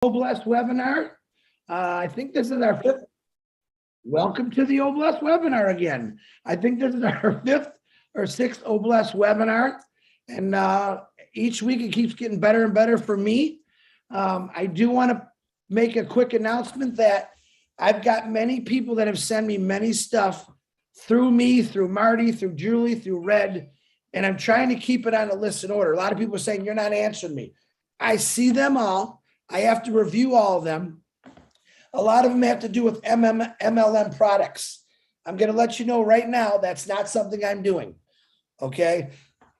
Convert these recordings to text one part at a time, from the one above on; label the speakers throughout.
Speaker 1: Oblast webinar. I think this is our fifth. Welcome to the Oblast webinar again. I think this is our fifth or sixth Oblast webinar. And each week it keeps getting better and better for me. I do want to make a quick announcement that I've got many people that have sent me many stuff through me, through Marty, through Julie, through Red, and I'm trying to keep it on a list in order. A lot of people are saying, you're not answering me. I see them all. I have to review all of them. A lot of them have to do with MLM products. I'm going to let you know right now, that's not something I'm doing. Okay.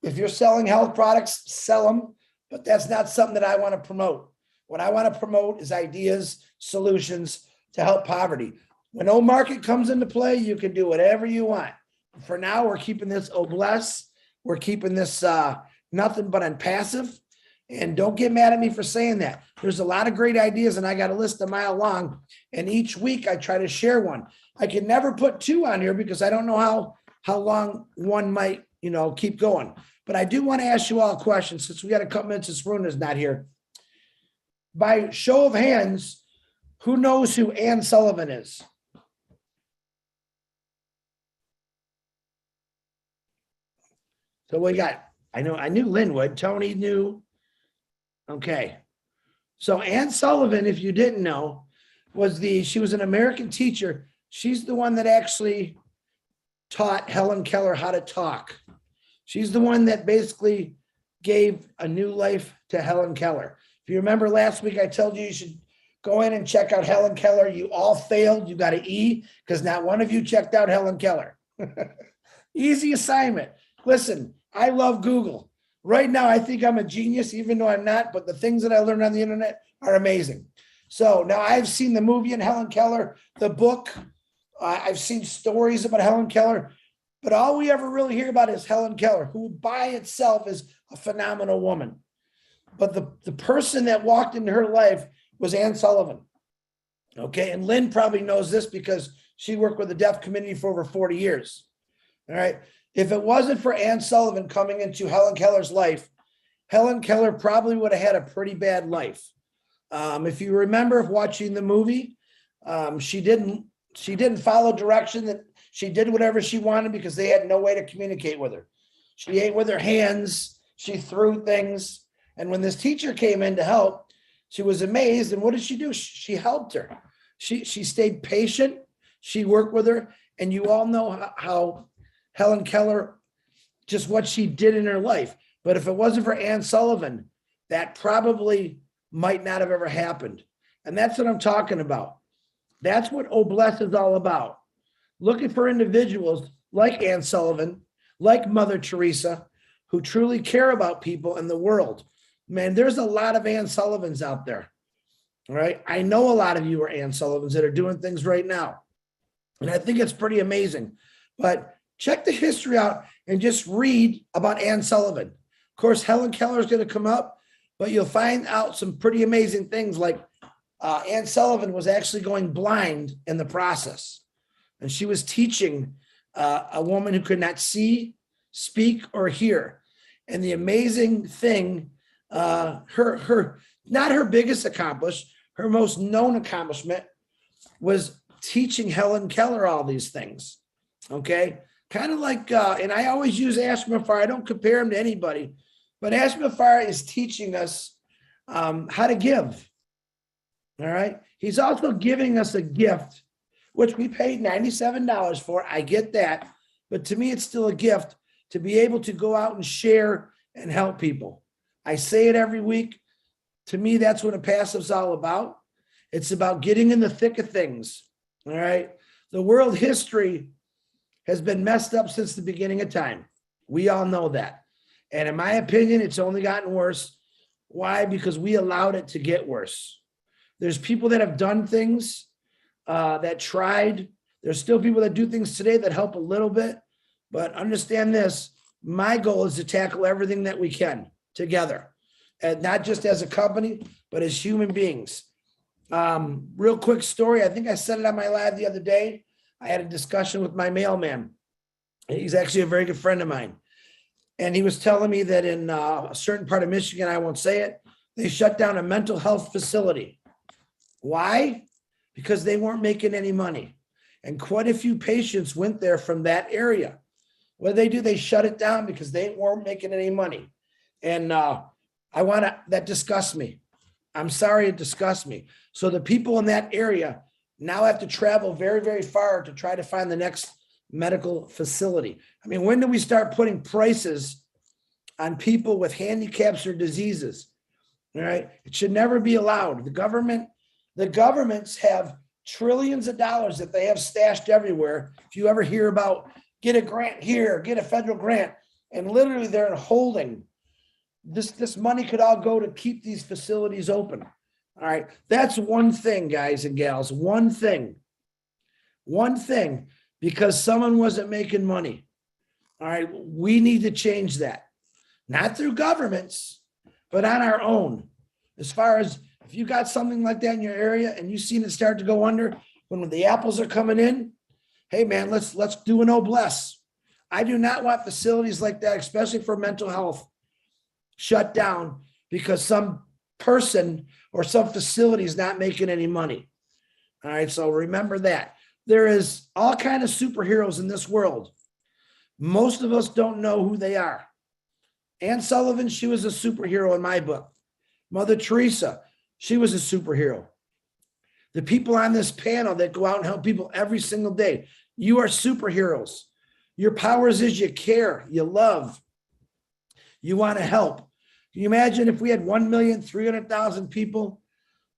Speaker 1: If you're selling health products, sell them, but that's not something that I want to promote. What I want to promote is ideas, solutions to help poverty. When O Market comes into play, you can do whatever you want. For now, we're keeping this Oblast. We're keeping this nothing but on passive. And don't get mad at me for saying that. There's a lot of great ideas, and I got a list a mile long. And each week I try to share one. I can never put two on here because I don't know how long one might, keep going. But I do want to ask you all a question since we got a couple minutes. This Runa's not here. By show of hands, who knows who Ann Sullivan is? So we got. I knew Lynn would. Tony knew. Okay. So Ann Sullivan, if you didn't know, she was an American teacher. She's the one that actually taught Helen Keller how to talk. She's the one that basically gave a new life to Helen Keller. If you remember last week, I told you should go in and check out Helen Keller. You all failed. You got an E because not one of you checked out Helen Keller. Easy assignment. Listen, I love Google. Right now, I think I'm a genius, even though I'm not, but the things that I learned on the internet are amazing. So now I've seen the movie on Helen Keller, the book. I've seen stories about Helen Keller, but all we ever really hear about is Helen Keller, who by itself is a phenomenal woman. But the person that walked into her life was Ann Sullivan. Okay, and Lynn probably knows this because she worked with the deaf community for over 40 years. All right. If it wasn't for Ann Sullivan coming into Helen Keller's life, Helen Keller probably would have had a pretty bad life. If you remember watching the movie, she didn't follow direction. That she did whatever she wanted because they had no way to communicate with her. She ate with her hands. She threw things. And when this teacher came in to help, she was amazed. And what did she do? She helped her. She stayed patient. She worked with her. And you all know how Helen Keller, just what she did in her life. But if it wasn't for Ann Sullivan, that probably might not have ever happened. And that's what I'm talking about. That's what Oblast is all about. Looking for individuals like Ann Sullivan, like Mother Teresa, who truly care about people in the world. Man, there's a lot of Ann Sullivans out there. All right. I know a lot of you are Ann Sullivans that are doing things right now. And I think it's pretty amazing. But check the history out and just read about Ann Sullivan. Of course, Helen Keller is going to come up, but you'll find out some pretty amazing things like Ann Sullivan was actually going blind in the process. And she was teaching a woman who could not see, speak, or hear. And the amazing thing, not her biggest accomplishment, her most known accomplishment was teaching Helen Keller all these things. Okay. Kind of like, and I always use Ashman Farr. I don't compare him to anybody, but Ashman Farr is teaching us how to give. All right. He's also giving us a gift, which we paid $97 for. I get that. But to me, it's still a gift to be able to go out and share and help people. I say it every week. To me, that's what a passive's all about. It's about getting in the thick of things. All right. The world history has been messed up since the beginning of time. We all know that. And in my opinion, it's only gotten worse. Why? Because we allowed it to get worse. There's people that have done things that tried. There's still people that do things today that help a little bit. But understand this, my goal is to tackle everything that we can together. And not just as a company, but as human beings. Real quick story. I think I said it on my live the other day. I had a discussion with my mailman. He's actually a very good friend of mine. And he was telling me that in a certain part of Michigan, I won't say it, they shut down a mental health facility. Why? Because they weren't making any money. And quite a few patients went there from that area. What do? They shut it down because they weren't making any money. And that disgusts me. I'm sorry, it disgusts me. So the people in that area now have to travel very, very far to try to find the next medical facility. I mean, when do we start putting prices on people with handicaps or diseases? All right. It should never be allowed. The governments have trillions of dollars that they have stashed everywhere. If you ever hear about get a grant here, get a federal grant, and literally they're holding this money could all go to keep these facilities open. All right. That's one thing, guys and gals. One thing, because someone wasn't making money. All right. We need to change that, not through governments, but on our own. As far as if you got something like that in your area and you've seen it start to go under when the apples are coming in, hey man, let's do a noblesse. I do not want facilities like that, especially for mental health, shut down because some person or some facility is not making any money. All right. So remember that there is all kinds of superheroes in this world. Most of us don't know who they are. Anne Sullivan, she was a superhero in my book. Mother Teresa, she was a superhero. The people on this panel that go out and help people every single day, you are superheroes. Your powers is you care, you love, you want to help. Can you imagine if we had 1,300,000 people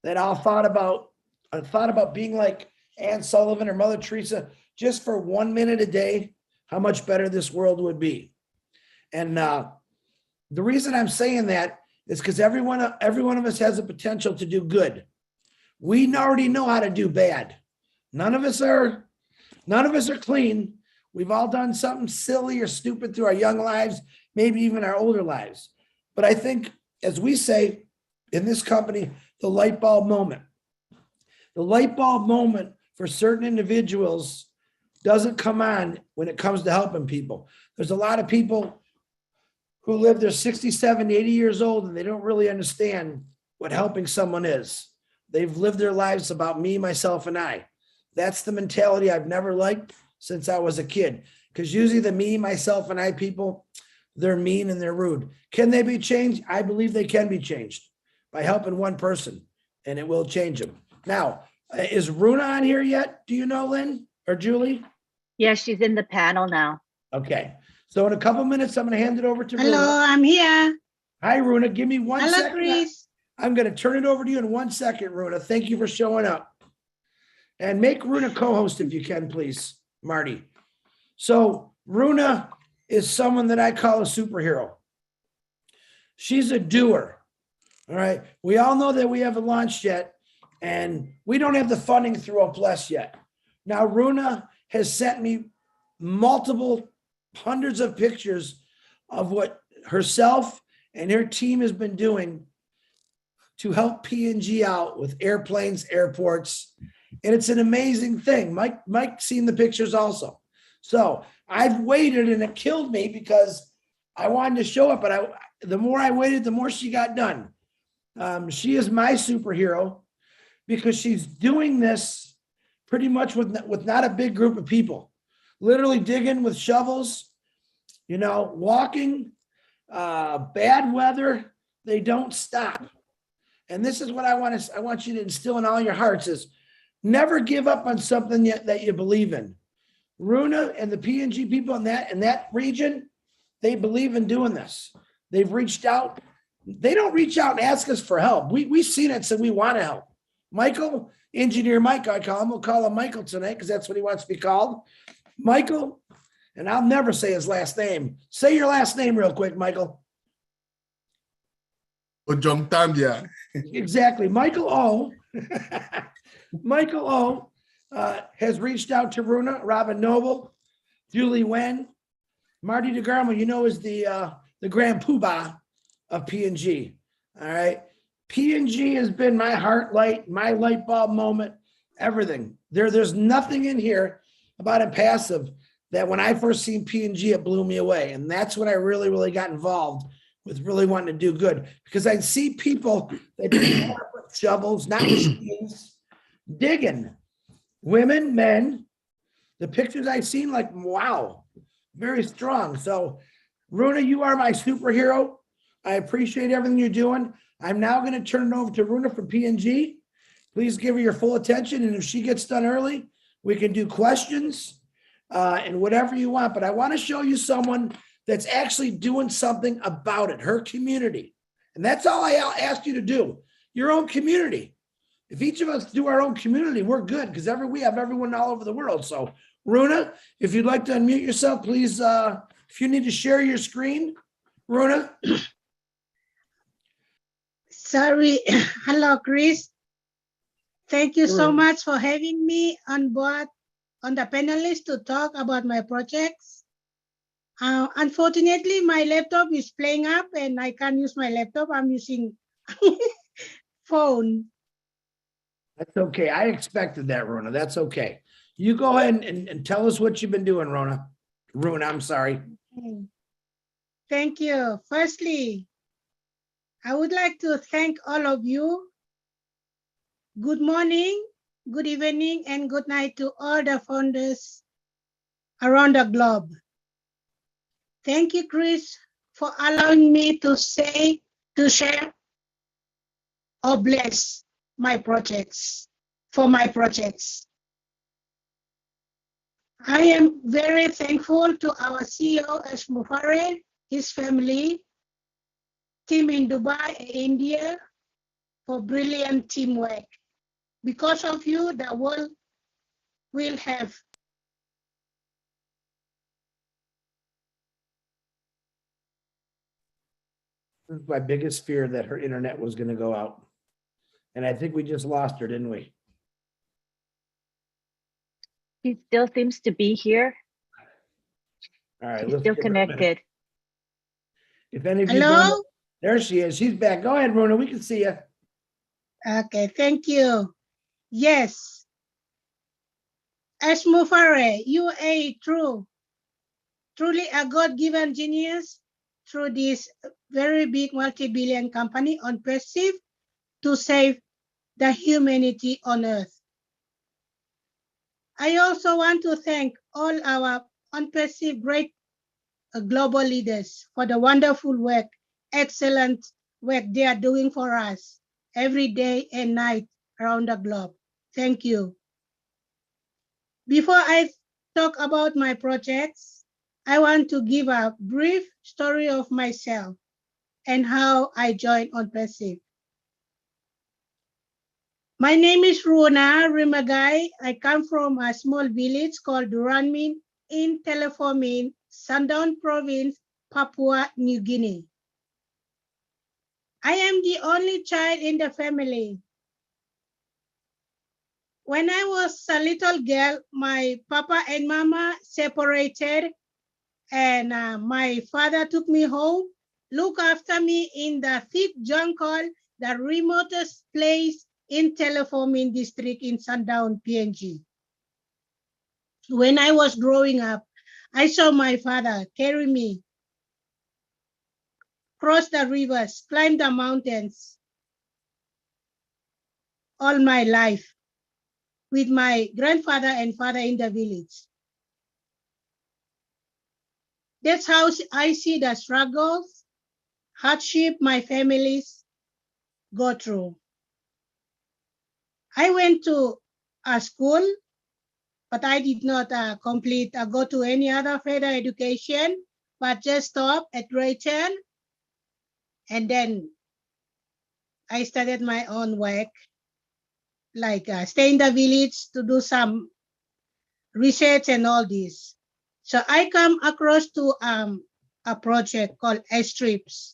Speaker 1: that all thought about being like Anne Sullivan or Mother Teresa just for 1 minute a day, how much better this world would be. And the reason I'm saying that is because every one of us has the potential to do good. We already know how to do bad. None of us are clean. We've all done something silly or stupid through our young lives, maybe even our older lives. But I think, as we say in this company, the light bulb moment. The light bulb moment for certain individuals doesn't come on when it comes to helping people. There's a lot of people who live, they're 60, 70, 80 years old, and they don't really understand what helping someone is. They've lived their lives about me, myself, and I. That's the mentality I've never liked since I was a kid. Because usually the me, myself, and I people, they're mean and they're rude. Can they be changed? I believe they can be changed by helping one person, and it will change them. Now, is Runa on here yet? Do you know, Lynn or Julie?
Speaker 2: Yeah, she's in the panel now.
Speaker 1: Okay. So in a couple minutes, I'm going to hand it over to
Speaker 3: Hello,
Speaker 1: Runa.
Speaker 3: I'm here.
Speaker 1: Hi, Runa. Give me one
Speaker 3: Hello,
Speaker 1: second.
Speaker 3: Chris.
Speaker 1: I'm going to turn it over to you in 1 second, Runa. Thank you for showing up. And make Runa co-host if you can, please, Marty. So Runa is someone that I call a superhero. She's a doer. All right. We all know that we haven't launched yet, and we don't have the funding through Oplus yet. Now, Runa has sent me multiple hundreds of pictures of what herself and her team has been doing to help P&G out with airplanes, airports. And it's an amazing thing. Mike's seen the pictures also. So I've waited, and it killed me because I wanted to show up, but the more I waited, the more she got done. She is my superhero because she's doing this pretty much with not a big group of people, literally digging with shovels, walking, bad weather, they don't stop. And this is what I want you to instill in all your hearts is never give up on something that you believe in. Runa and the P&G people in that region, they believe in doing this. They've reached out. They don't reach out and ask us for help. We've seen it, so we want to help. Michael, Engineer Mike, I call him. We'll call him Michael tonight because that's what he wants to be called. Michael, and I'll never say his last name. Say your last name real quick, Michael.
Speaker 4: Ojongtambia.
Speaker 1: Exactly. Michael O. Michael O. Has reached out to Runa, Robin Noble, Julie Wen, Marty DeGarmo, is the grand poobah of P&G. All right. P&G has been my heart light, my light bulb moment, everything. There's nothing in here about Impassive that when I first seen P&G, it blew me away. And that's when I really, really got involved with really wanting to do good because I'd see people that didn't have shovels, not machines, digging. Women, men, the pictures I've seen, like, wow, very strong. So Runa, you are my superhero. I appreciate everything you're doing. I'm now going to turn it over to Runa from P&G. Please give her your full attention. And if she gets done early, we can do questions and whatever you want. But I want to show you someone that's actually doing something about it, her community. And that's all I ask you to do, your own community. If each of us do our own community, we're good because we have everyone all over the world. So Runa, if you'd like to unmute yourself, please, if you need to share your screen, Runa.
Speaker 3: Sorry. Hello, Chris. Thank you so
Speaker 1: Sure.
Speaker 3: much for having me on board on the panelist to talk about my projects. Unfortunately, my laptop is playing up and I can't use my laptop. I'm using phone.
Speaker 1: That's okay. I expected that, Runa. That's okay. You go ahead and tell us what you've been doing, Runa. Runa, I'm sorry.
Speaker 3: Thank you. Firstly, I would like to thank all of you. Good morning, good evening, and good night to all the founders around the globe. Thank you, Chris, for allowing me to share or bless my projects, for my projects. I am very thankful to our CEO, Ash Mufare, his family, team in Dubai, India, for brilliant teamwork. Because of you, the world will have
Speaker 1: My biggest fear that her internet was going to go out. And I think we just lost her, didn't we?
Speaker 2: She still seems to be here.
Speaker 1: All right.
Speaker 2: She's
Speaker 1: let's
Speaker 2: still
Speaker 1: give her a minute.
Speaker 2: connected.
Speaker 1: If any of you
Speaker 3: hello.
Speaker 1: don't, there she is. She's back. Go ahead, Runa. We can see you.
Speaker 3: Okay, thank you. Yes. Ash Mufare, you are truly a God-given genius through this very big multi-billion company on Perceive to save the humanity on Earth. I also want to thank all our unperceived great global leaders for the wonderful work, excellent work they are doing for us every day and night around the globe. Thank you. Before I talk about my projects, I want to give a brief story of myself and how I joined OnPerceive. My name is Runa Rimagai. I come from a small village called Duranmin in Teleformin, Sandaun Province, Papua New Guinea. I am the only child in the family. When I was a little girl, my papa and mama separated and my father took me home, looked after me in the thick jungle, the remotest place in Teleformin district in Sandaun, PNG. When I was growing up, I saw my father carry me, cross the rivers, climb the mountains all my life with my grandfather and father in the village. That's how I see the struggles, hardship my families go through. I went to a school, but I did not go to any other further education, but just stop at grade 10. And then I started my own work, like stay in the village to do some research and all this. So I come across to a project called Airstrips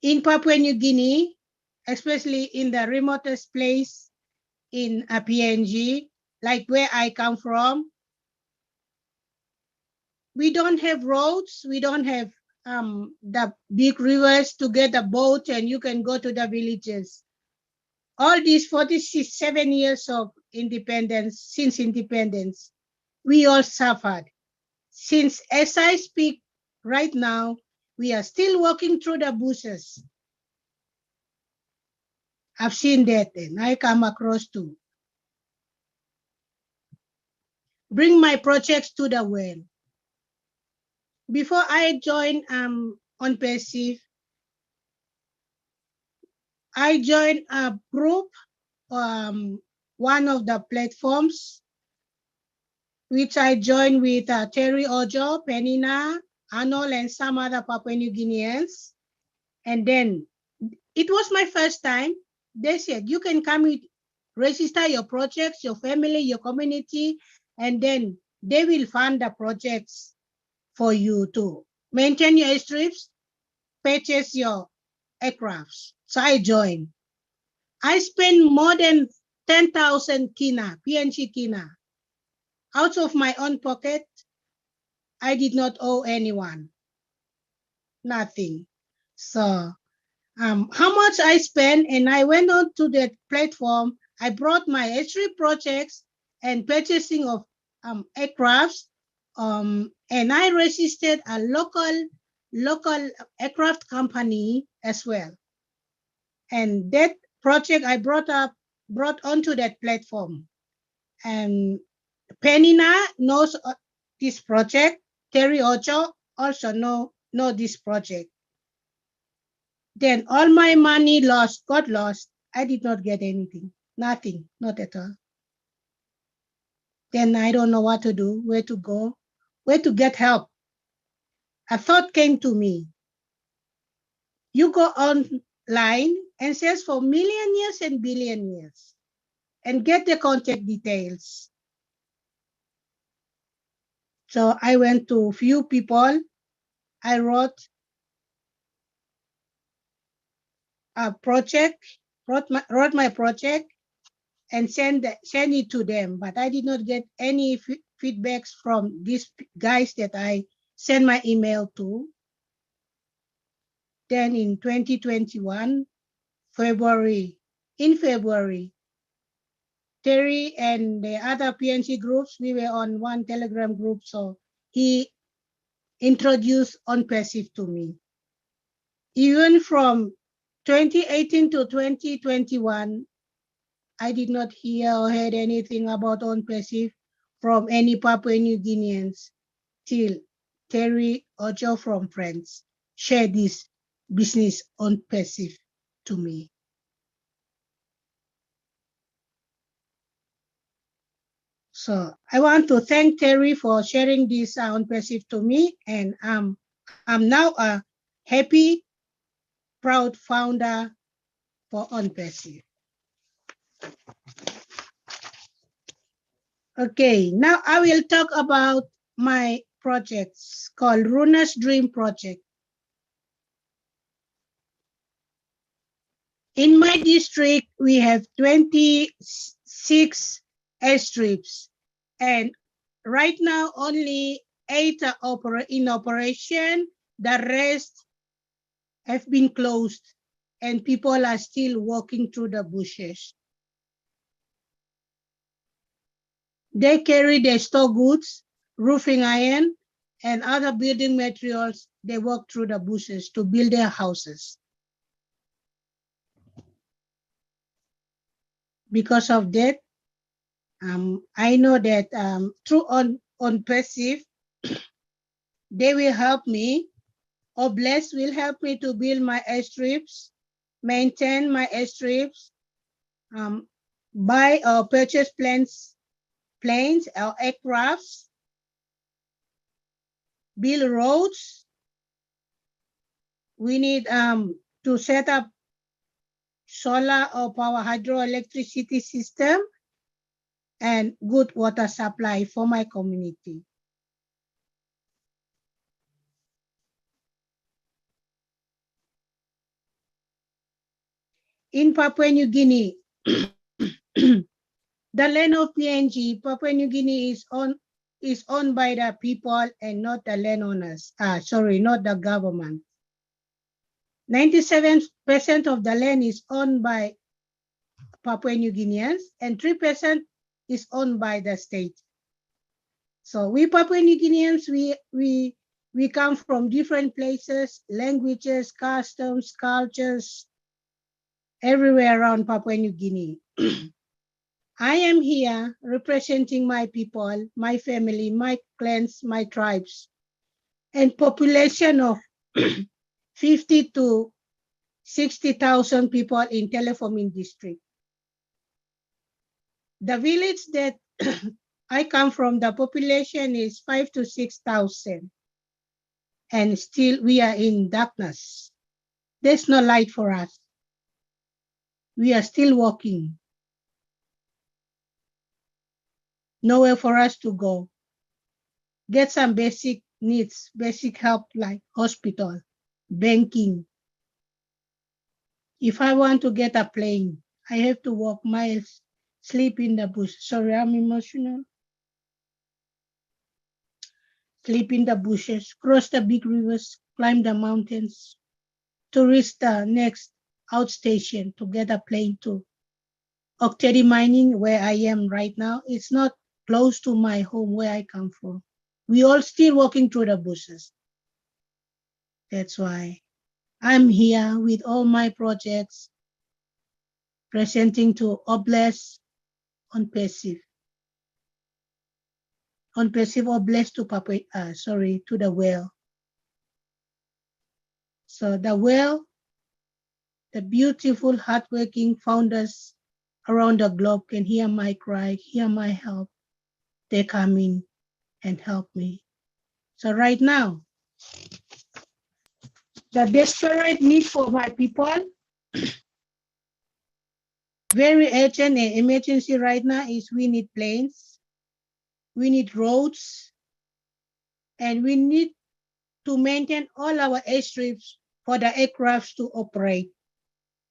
Speaker 3: in Papua New Guinea, especially in the remotest place in PNG, like where I come from. We don't have roads, we don't have the big rivers to get a boat and you can go to the villages. All these 47 years of independence, since independence, we all suffered. Since as I speak right now, we are still walking through the bushes. I've seen that and I come across to bring my projects to the world. Before I joined on Passive, I joined a group, one of the platforms, which I joined with Terry Ojo, Penina, Arnold, and some other Papua New Guineans. And then it was my first time. They said, you can come with, register your projects, your family, your community, and then they will fund the projects for you to maintain your airstrips, purchase your aircrafts. So I joined. I spent more than 10,000 kina, PNG kina, out of my own pocket. I did not owe anyone, nothing. So how much I spent, and I went on to the platform. I brought my airstrip projects and purchasing of aircrafts, and I registered a local aircraft company as well. And that project I brought onto that platform. And Penina knows this project. Terry Ocho also know this project. Then all my money got lost. I did not get anything, nothing, not at all. Then I don't know what to do, where to go, where to get help. A thought came to me. You go online and search for millionaires and billionaires and get the contact details. So I went to few people. I wrote a project, wrote my project and send it to them. But I did not get any feedbacks from these guys that I sent my email to. Then in 2021, in February, Terry and the other PNC groups, we were on one Telegram group. So he introduced OnPassive to me. Even from 2018 to 2021, I did not hear or heard anything about OnPassive from any Papua New Guineans till Terry Ojo from France shared this business OnPassive to me. So I want to thank Terry for sharing this OnPassive to me, and I'm now a happy, proud founder for OnPassive. Okay, now I will talk about my projects called Runa's Dream Project. In my district, we have 26 airstrips, and right now only 8 are in operation. The rest have been closed, and people are still walking through the bushes. They carry their store goods, roofing iron, and other building materials. They walk through the bushes to build their houses. Because of that, I know that through OnPassive, they will help me, or Bless will help me to build my airstrips, maintain my airstrips, buy or purchase planes or aircrafts, build roads. We need to set up solar or power hydroelectricity system and good water supply for my community. In Papua New Guinea, the land of PNG, Papua New Guinea is owned by the people and not the landowners. Sorry, not the government. 97% of the land is owned by Papua New Guineans and 3% is owned by the state. So we Papua New Guineans, we come from different places, languages, customs, cultures, everywhere around Papua New Guinea. I am here representing my people, my family, my clans, my tribes, and population of 50 to 60,000 people in Telefomin district. The village that I come from, the population is 5 to 6,000. And still we are in darkness. There's no light for us. We are still walking. Nowhere for us to go. Get some basic needs, basic help like hospital, banking. If I want to get a plane, I have to walk miles, sleep in the bush. Sorry, I'm emotional. Sleep in the bushes, cross the big rivers, climb the mountains to reach the next outstation to get a plane to Okteri Mining, where I am right now. It's not close to my home where I come from. We all still walking through the bushes. That's why I'm here with all my projects presenting to Oblast on passive. On passive Oblast to to the well. So the well, the beautiful, hardworking founders around the globe can hear my cry, hear my help. They come in and help me. So right now, the desperate need for my people, very urgent and emergency right now is we need planes, we need roads, and we need to maintain all our airstrips for the aircrafts to operate.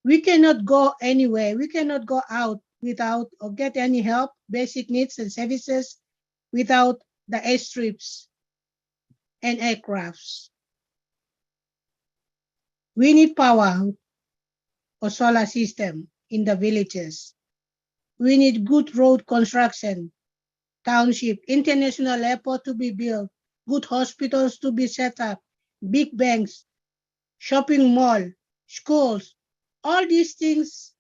Speaker 3: We cannot go anywhere. We cannot go out without or get any help, basic needs and services without the airstrips and aircrafts. We need power or solar system in the villages. We need good road construction, township, international airport to be built, good hospitals to be set up, big banks, shopping mall, schools. All these things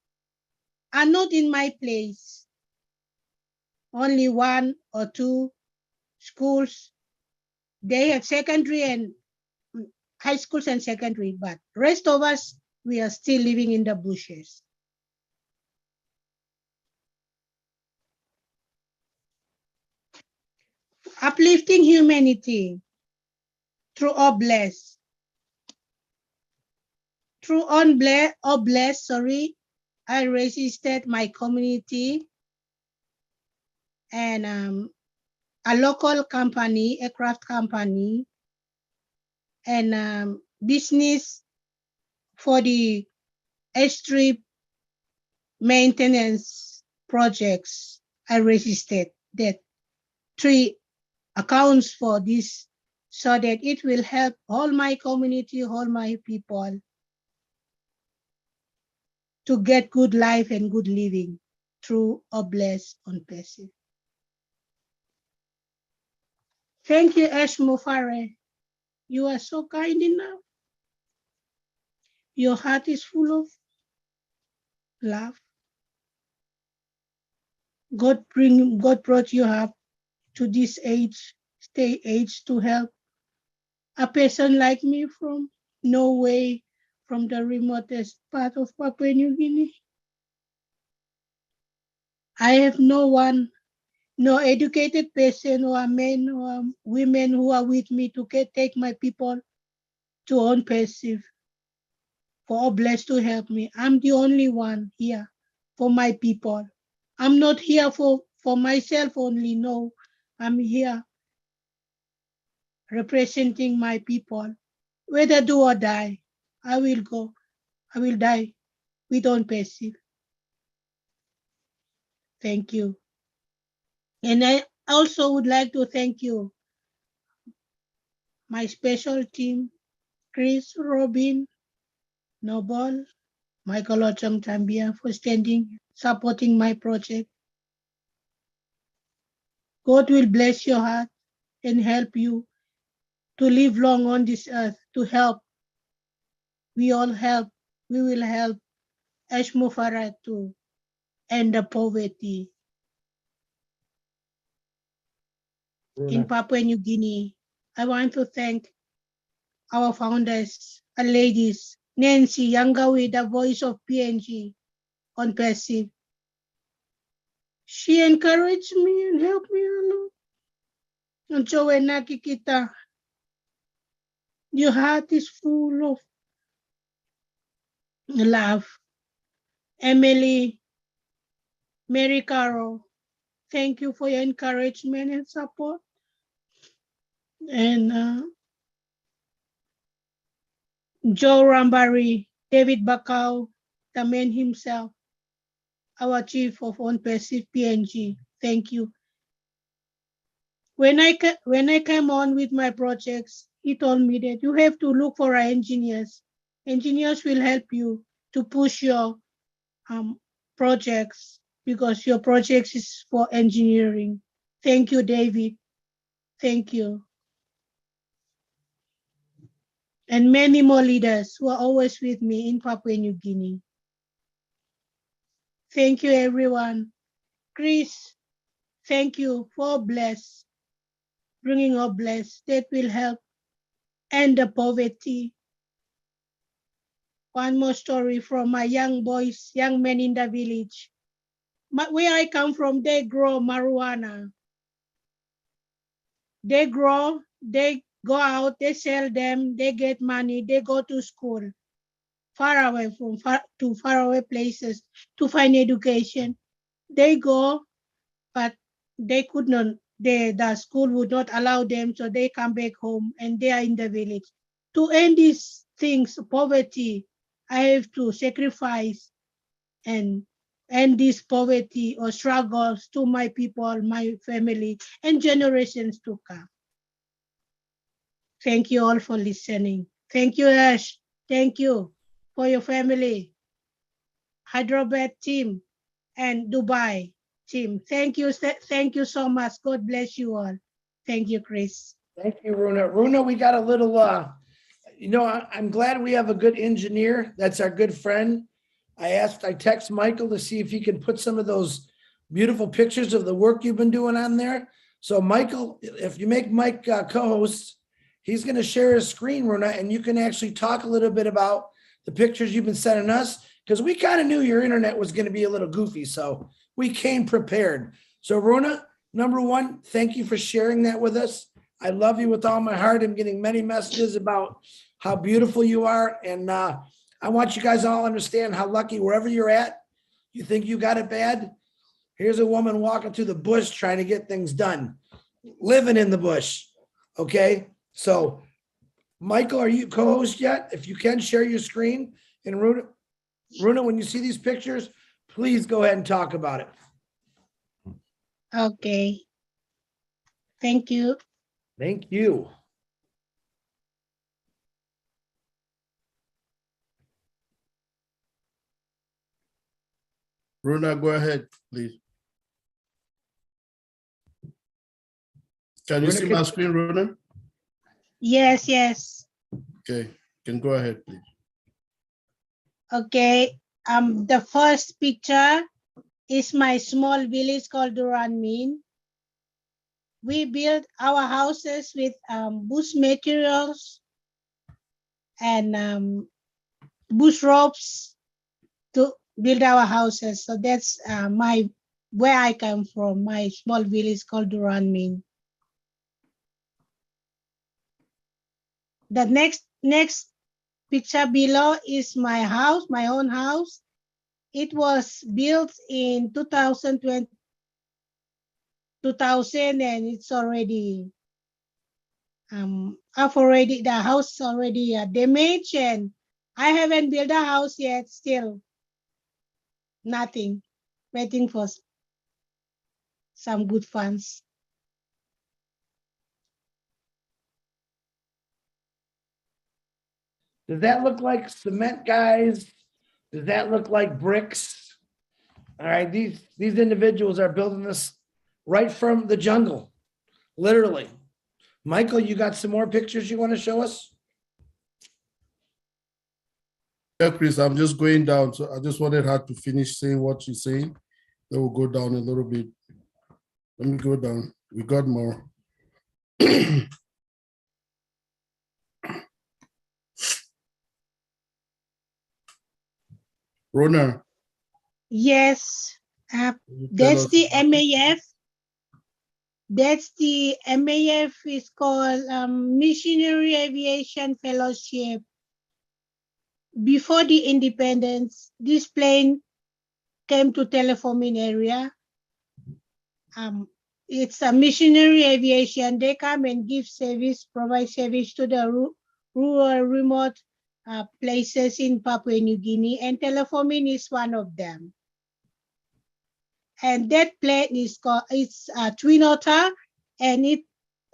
Speaker 3: are not in my place. Only one or two schools. They have secondary and high schools and secondary, but rest of us, we are still living in the bushes. Uplifting humanity through Oblast. Through Oblast, I resisted my community and a local company, aircraft company, and business for the airstrip maintenance projects. I resisted that 3 accounts for this so that it will help all my community, all my people to get good life and good living through Oblast on passive. Thank you, Ash Mufare. You are so kind enough. Your heart is full of love. God brought you up to this age to help a person like me from Norway, from the remotest part of Papua New Guinea. I have no one, no educated person or men or women who are with me to take my people to on passive for Oblast to help me. I'm the only one here for my people. I'm not here for myself only, no. I'm here representing my people. Whether do or die, I will die with on passive. Thank you. And I also would like to thank you, my special team, Chris, Robin, Noble, Michael Ochong Tambia for supporting my project. God will bless your heart and help you to live long on this earth, to help. We all help. We will help Ash Mufarah to end the poverty in Papua New Guinea. I want to thank our founders and ladies, Nancy Yangawi, the voice of PNG on Passive. She encouraged me and helped me a lot. And so when nakikita, your heart is full of love. Emily, Mary Carol, thank you for your encouragement and support. And Joe Rambari, David Bakau, the man himself, our chief of On Passive PNG, thank you. When I came on with my projects, he told me that you have to look for engineers. Engineers will help you to push your projects because your projects is for engineering. Thank you, David. Thank you. And many more leaders who are always with me in Papua New Guinea. Thank you, everyone. Chris, thank you for bless, bringing up bless that will help end the poverty. One more story from my young boys, young men in the village. Where I come from, they grow marijuana. They grow, they go out, they sell them, they get money, they go to school, far away places to find education. They go, but they could not, the school would not allow them, so they come back home and they are in the village. To end these things, poverty, I have to sacrifice and end this poverty or struggles to my people, my family, and generations to come. Thank you all for listening. Thank you, Ash. Thank you for your family, Hyderabad team, and Dubai team. Thank you so much. God bless you all. Thank you, Chris.
Speaker 1: Thank you, Runa. Runa, we got a little, I'm glad we have a good engineer. That's our good friend. I text Michael to see if he can put some of those beautiful pictures of the work you've been doing on there. So Michael, if you make Mike co-host, he's going to share his screen, Runa, and you can actually talk a little bit about the pictures you've been sending us, because we kind of knew your internet was going to be a little goofy. So we came prepared. So Runa, number one, thank you for sharing that with us. I love you with all my heart. I'm getting many messages about how beautiful you are. And I want you guys all understand how lucky wherever you're at, you think you got it bad. Here's a woman walking through the bush trying to get things done, living in the bush. Okay. So Michael, are you co-host yet? If you can share your screen, and Runa, when you see these pictures, please go ahead and talk about it.
Speaker 3: Okay. Thank you.
Speaker 1: Thank you.
Speaker 4: Runa, go ahead, please. Can you
Speaker 1: Runa,
Speaker 4: see my screen, Runa?
Speaker 3: Yes, yes.
Speaker 4: Okay, can go ahead, please.
Speaker 3: Okay. The first picture is my small village called Duranmin. We built our houses with bush materials and bush ropes to build our houses. So that's where I come from, my small village called Duranmin. The next picture below is my house, my own house. It was built in 2000 and it's already the house already damaged, and I haven't built a house yet, still nothing, waiting for some good funds.
Speaker 1: Does that look like cement, guys? Does that look like bricks? All right, these individuals are building this right from the jungle, literally. Michael, you got some more pictures you want to show us?
Speaker 4: Yeah, Chris, I'm just going down. So I just wanted her to finish saying what she's saying. Then we'll go down a little bit. Let me go down. We got more. Rona,
Speaker 3: Yes,
Speaker 4: can you tell
Speaker 3: that's
Speaker 4: us
Speaker 3: the
Speaker 4: about-
Speaker 3: MAF. That's the MAF is called Missionary Aviation Fellowship. Before the independence, this plane came to Teleforming area. It's a missionary aviation. They come and give service, provide service to the rural, remote places in Papua New Guinea, and Teleforming is one of them. And that plane is called, it's Twin Otter, and it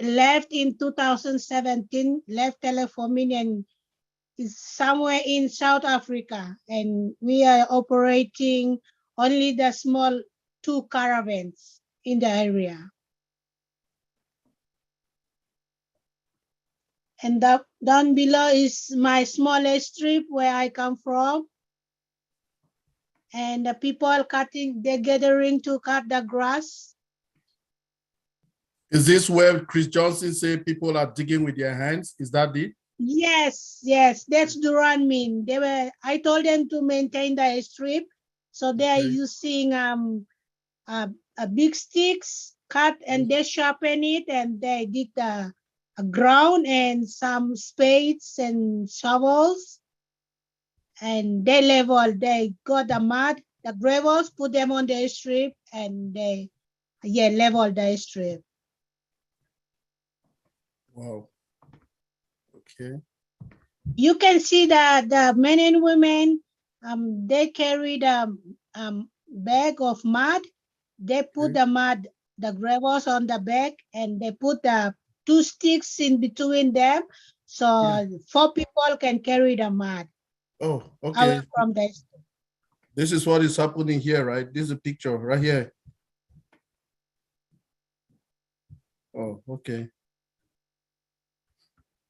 Speaker 3: left in 2017, left Teleforming and is somewhere in South Africa. And we are operating only the small 2 caravans in the area. And down below is my smallest strip where I come from. And the people cutting, they're gathering to cut the grass.
Speaker 4: Is this where Chris Johnson said people are digging with their hands? Is that it?
Speaker 3: Yes, that's Duran Min. I told them to maintain the strip. So they are
Speaker 4: Okay.
Speaker 3: using big sticks, cut and they sharpen it and they dig the ground and some spades and shovels. And they got the mud, the gravels, put them on the strip and they level the strip.
Speaker 4: Wow. Okay.
Speaker 3: You can see that the men and women, they carry the bag of mud. They put the mud, the gravels on the bag, and they put the 2 sticks in between them, so 4 people can carry the mud
Speaker 4: Oh,
Speaker 3: away
Speaker 4: okay.
Speaker 3: from the.
Speaker 4: This is what is happening here, right? This is a picture right here. Oh, okay.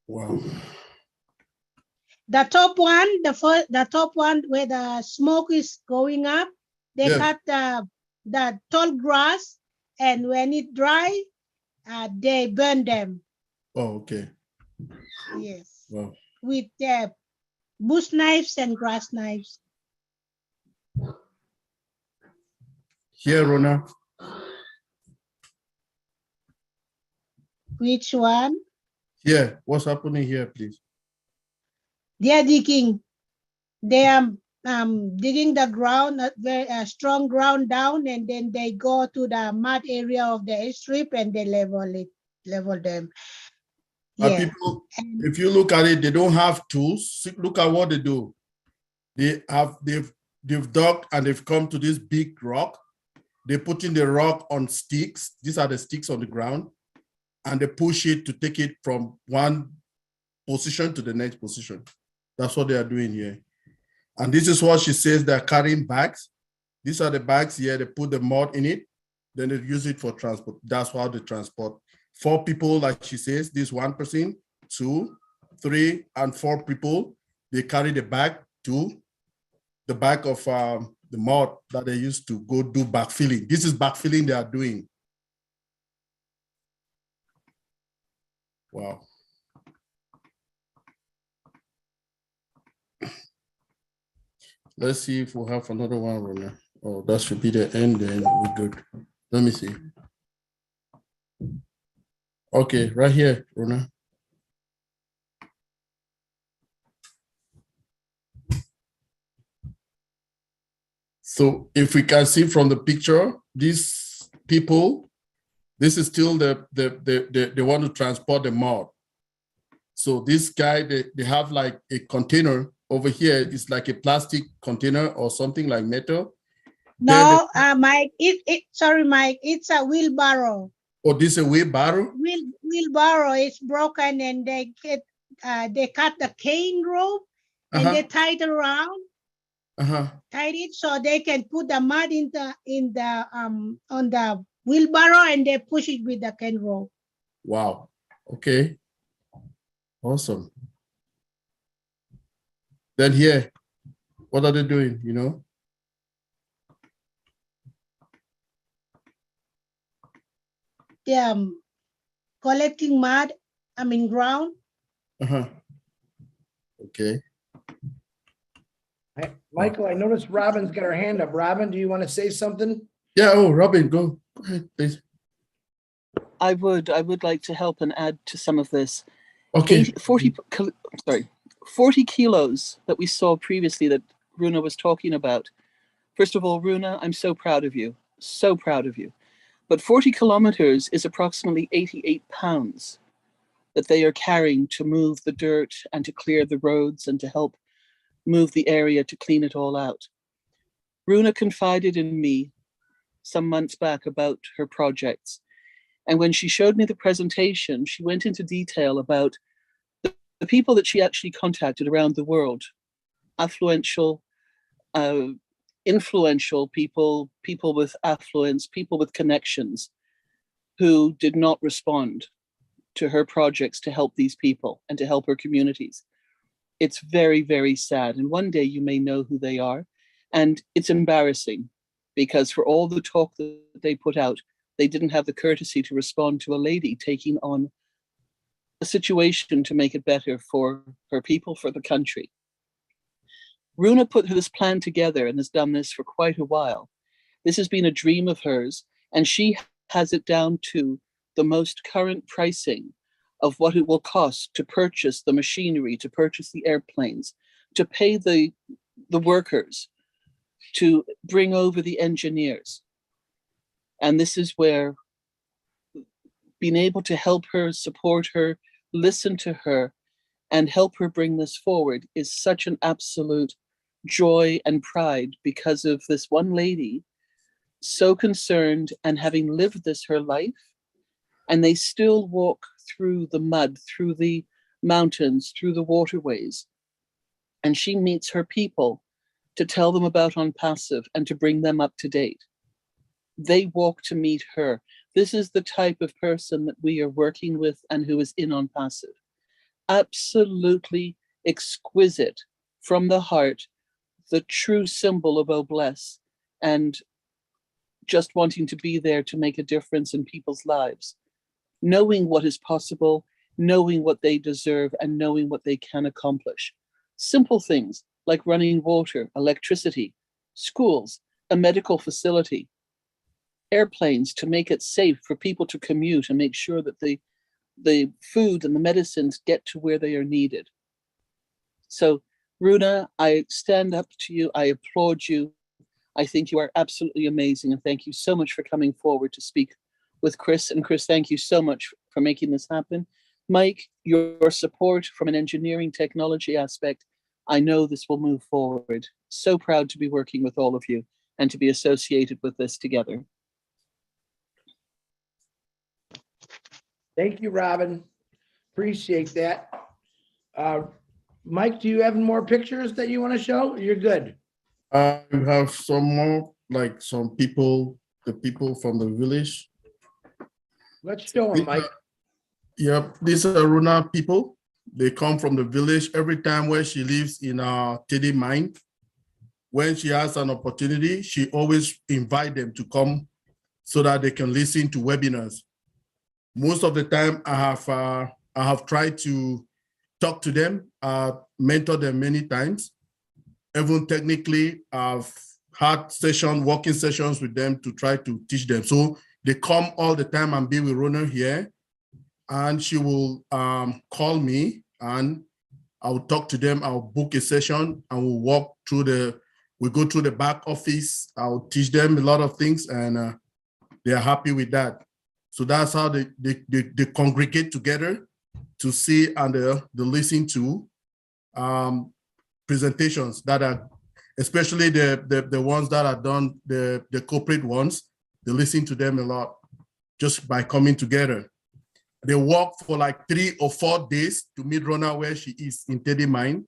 Speaker 4: Wow.
Speaker 3: The top one, the top one where the smoke is going up, they cut the tall grass, and when it dry, they burn them.
Speaker 4: Oh, okay.
Speaker 3: Yes,
Speaker 4: Wow.
Speaker 3: with bush knives and grass knives.
Speaker 4: Here, Rona.
Speaker 3: Which one?
Speaker 4: Here, what's happening here, please?
Speaker 3: They are digging. They are digging the ground, very strong ground down, and then they go to the mud area of the strip and they level them.
Speaker 4: People, if you look at it, they don't have tools. Look at what they do. They've dug and they've come to this big rock. They're putting the rock on sticks. These are the sticks on the ground, and they push it to take it from one position to the next position. That's what they are doing here. And this is what she says they're carrying bags. These are the bags here. They put the mud in it. Then they use it for transport. That's how they transport. 4 people, like she says, this 1 person, 2, 3, and 4 people. They carry the bag to the back of the mud that they used to go do backfilling. This is backfilling they are doing. Wow. Let's see if we'll have another one, Rona. Oh, that should be the end, then we're good. Let me see. Okay, right here, Rona. So if we can see from the picture, these people, this is still they want to transport the mud. So this guy, they have like a container over here. It's like a plastic container or something like metal.
Speaker 3: No, Mike, sorry, Mike, it's a wheelbarrow.
Speaker 4: Oh, this is a wheelbarrow?
Speaker 3: Wheelbarrow is broken and they cut the cane rope and they tie it around. Tied it so they can put the mud on the wheelbarrow and they push it with the cane rope.
Speaker 4: Wow. Okay. Awesome. Then here, What are they doing, you know?
Speaker 3: They are collecting mud, ground.
Speaker 4: Uh-huh. Okay.
Speaker 1: Michael, I noticed Robin's got her hand up. Robin, do you want to say something?
Speaker 4: Yeah, oh, Robin, go ahead, please.
Speaker 5: I would like to help and add to some of this.
Speaker 4: Okay.
Speaker 5: 40 kilos that we saw previously that Runa was talking about. First of all, Runa, I'm so proud of you. So proud of you. But 40 kilometers is approximately 88 pounds that they are carrying to move the dirt and to clear the roads and to help move the area to clean it all out. Runa confided in me some months back about her projects. And when she showed me the presentation, she went into detail about the people that she actually contacted around the world, affluential, influential people, people with affluence, people with connections, who did not respond to her projects to help these people and to help her communities. It's very, very sad. And one day you may know who they are. And it's embarrassing because for all the talk that they put out, they didn't have the courtesy to respond to a lady taking on a situation to make it better for her people, for the country. Runa put this plan together and has done this for quite a while. This has been a dream of hers, and she has it down to the most current pricing of what it will cost to purchase the machinery, to purchase the airplanes, to pay the workers, to bring over the engineers. And this is where being able to help her, support her, listen to her, and help her bring this forward is such an absolute joy and pride because of this one lady so concerned and having lived this her life, and they still walk through the mud, through the mountains, through the waterways. And she meets her people to tell them about OnPassive and to bring them up to date. They walk to meet her. This is the type of person that we are working with and who is in OnPassive. Absolutely exquisite from the heart, the true symbol of Obless, and just wanting to be there to make a difference in people's lives. Knowing what is possible, knowing what they deserve, and knowing what they can accomplish. Simple things like running water, electricity, schools, a medical facility, airplanes to make it safe for people to commute and make sure that the food and the medicines get to where they are needed. So, Runa, I stand up to you. I applaud you. I think you are absolutely amazing. And thank you so much for coming forward to speak with Chris. And Chris, thank you so much for making this happen. Mike, your support from an engineering technology aspect, I know this will move forward. So proud to be working with all of you and to be associated with this together.
Speaker 1: Thank you, Robin. Appreciate that. Mike, do you have more pictures that you want to show? You're good.
Speaker 4: I have some more, like some people, the people from the village.
Speaker 1: Let's show them, Mike.
Speaker 4: Yep, these are Runa people. They come from the village every time where she lives in Teddy Mine. When she has an opportunity, she always invite them to come so that they can listen to webinars. Most of the time, I have tried to talk to them, mentor them many times. Even technically, I've had working sessions with them to try to teach them. So they come all the time and be with Runa here, and she will call me and I'll talk to them. I'll book a session and we'll go through the back office. I'll teach them a lot of things and they're happy with that. So that's how they congregate together to see and they listen to presentations that are, especially the ones that are done, the corporate ones. They listen to them a lot just by coming together. They walk for like 3 or 4 days to meet Runa where she is in Teddy Mine,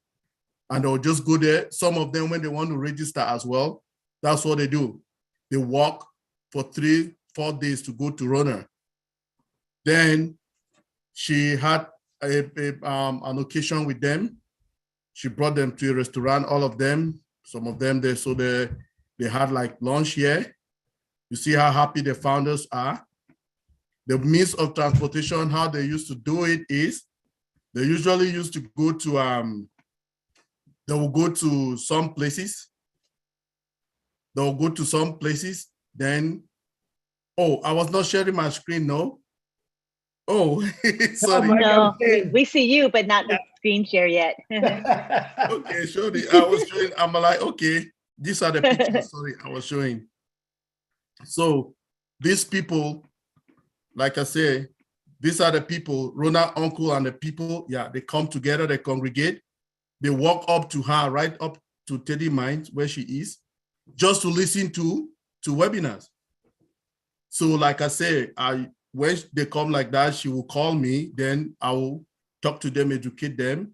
Speaker 4: and they'll just go there. Some of them, when they want to register as well, that's what they do. They walk for 3 or 4 days to go to Runa. Then she had an occasion with them. She brought them to a restaurant, all of them, Some of them, they had like lunch here. You see how happy the founders are. The means of transportation, how they used to do it is, they usually used to go to, they will go to some places. They'll go to some places, then, oh, I was not sharing my screen, no? Oh, sorry.
Speaker 1: Mike, I'm
Speaker 2: No,
Speaker 1: saying-
Speaker 2: we see you, but not the screen share yet.
Speaker 4: Okay, surely I was showing, I'm like, okay, these are the pictures, sorry, I was showing. So these people, like I say, these are the people, Rona uncle and the people, yeah, they come together, they congregate, they walk up to her, right up to Teddy Mines, where she is, just to listen to webinars. So like I say, when they come like that, she will call me, then I will talk to them, educate them.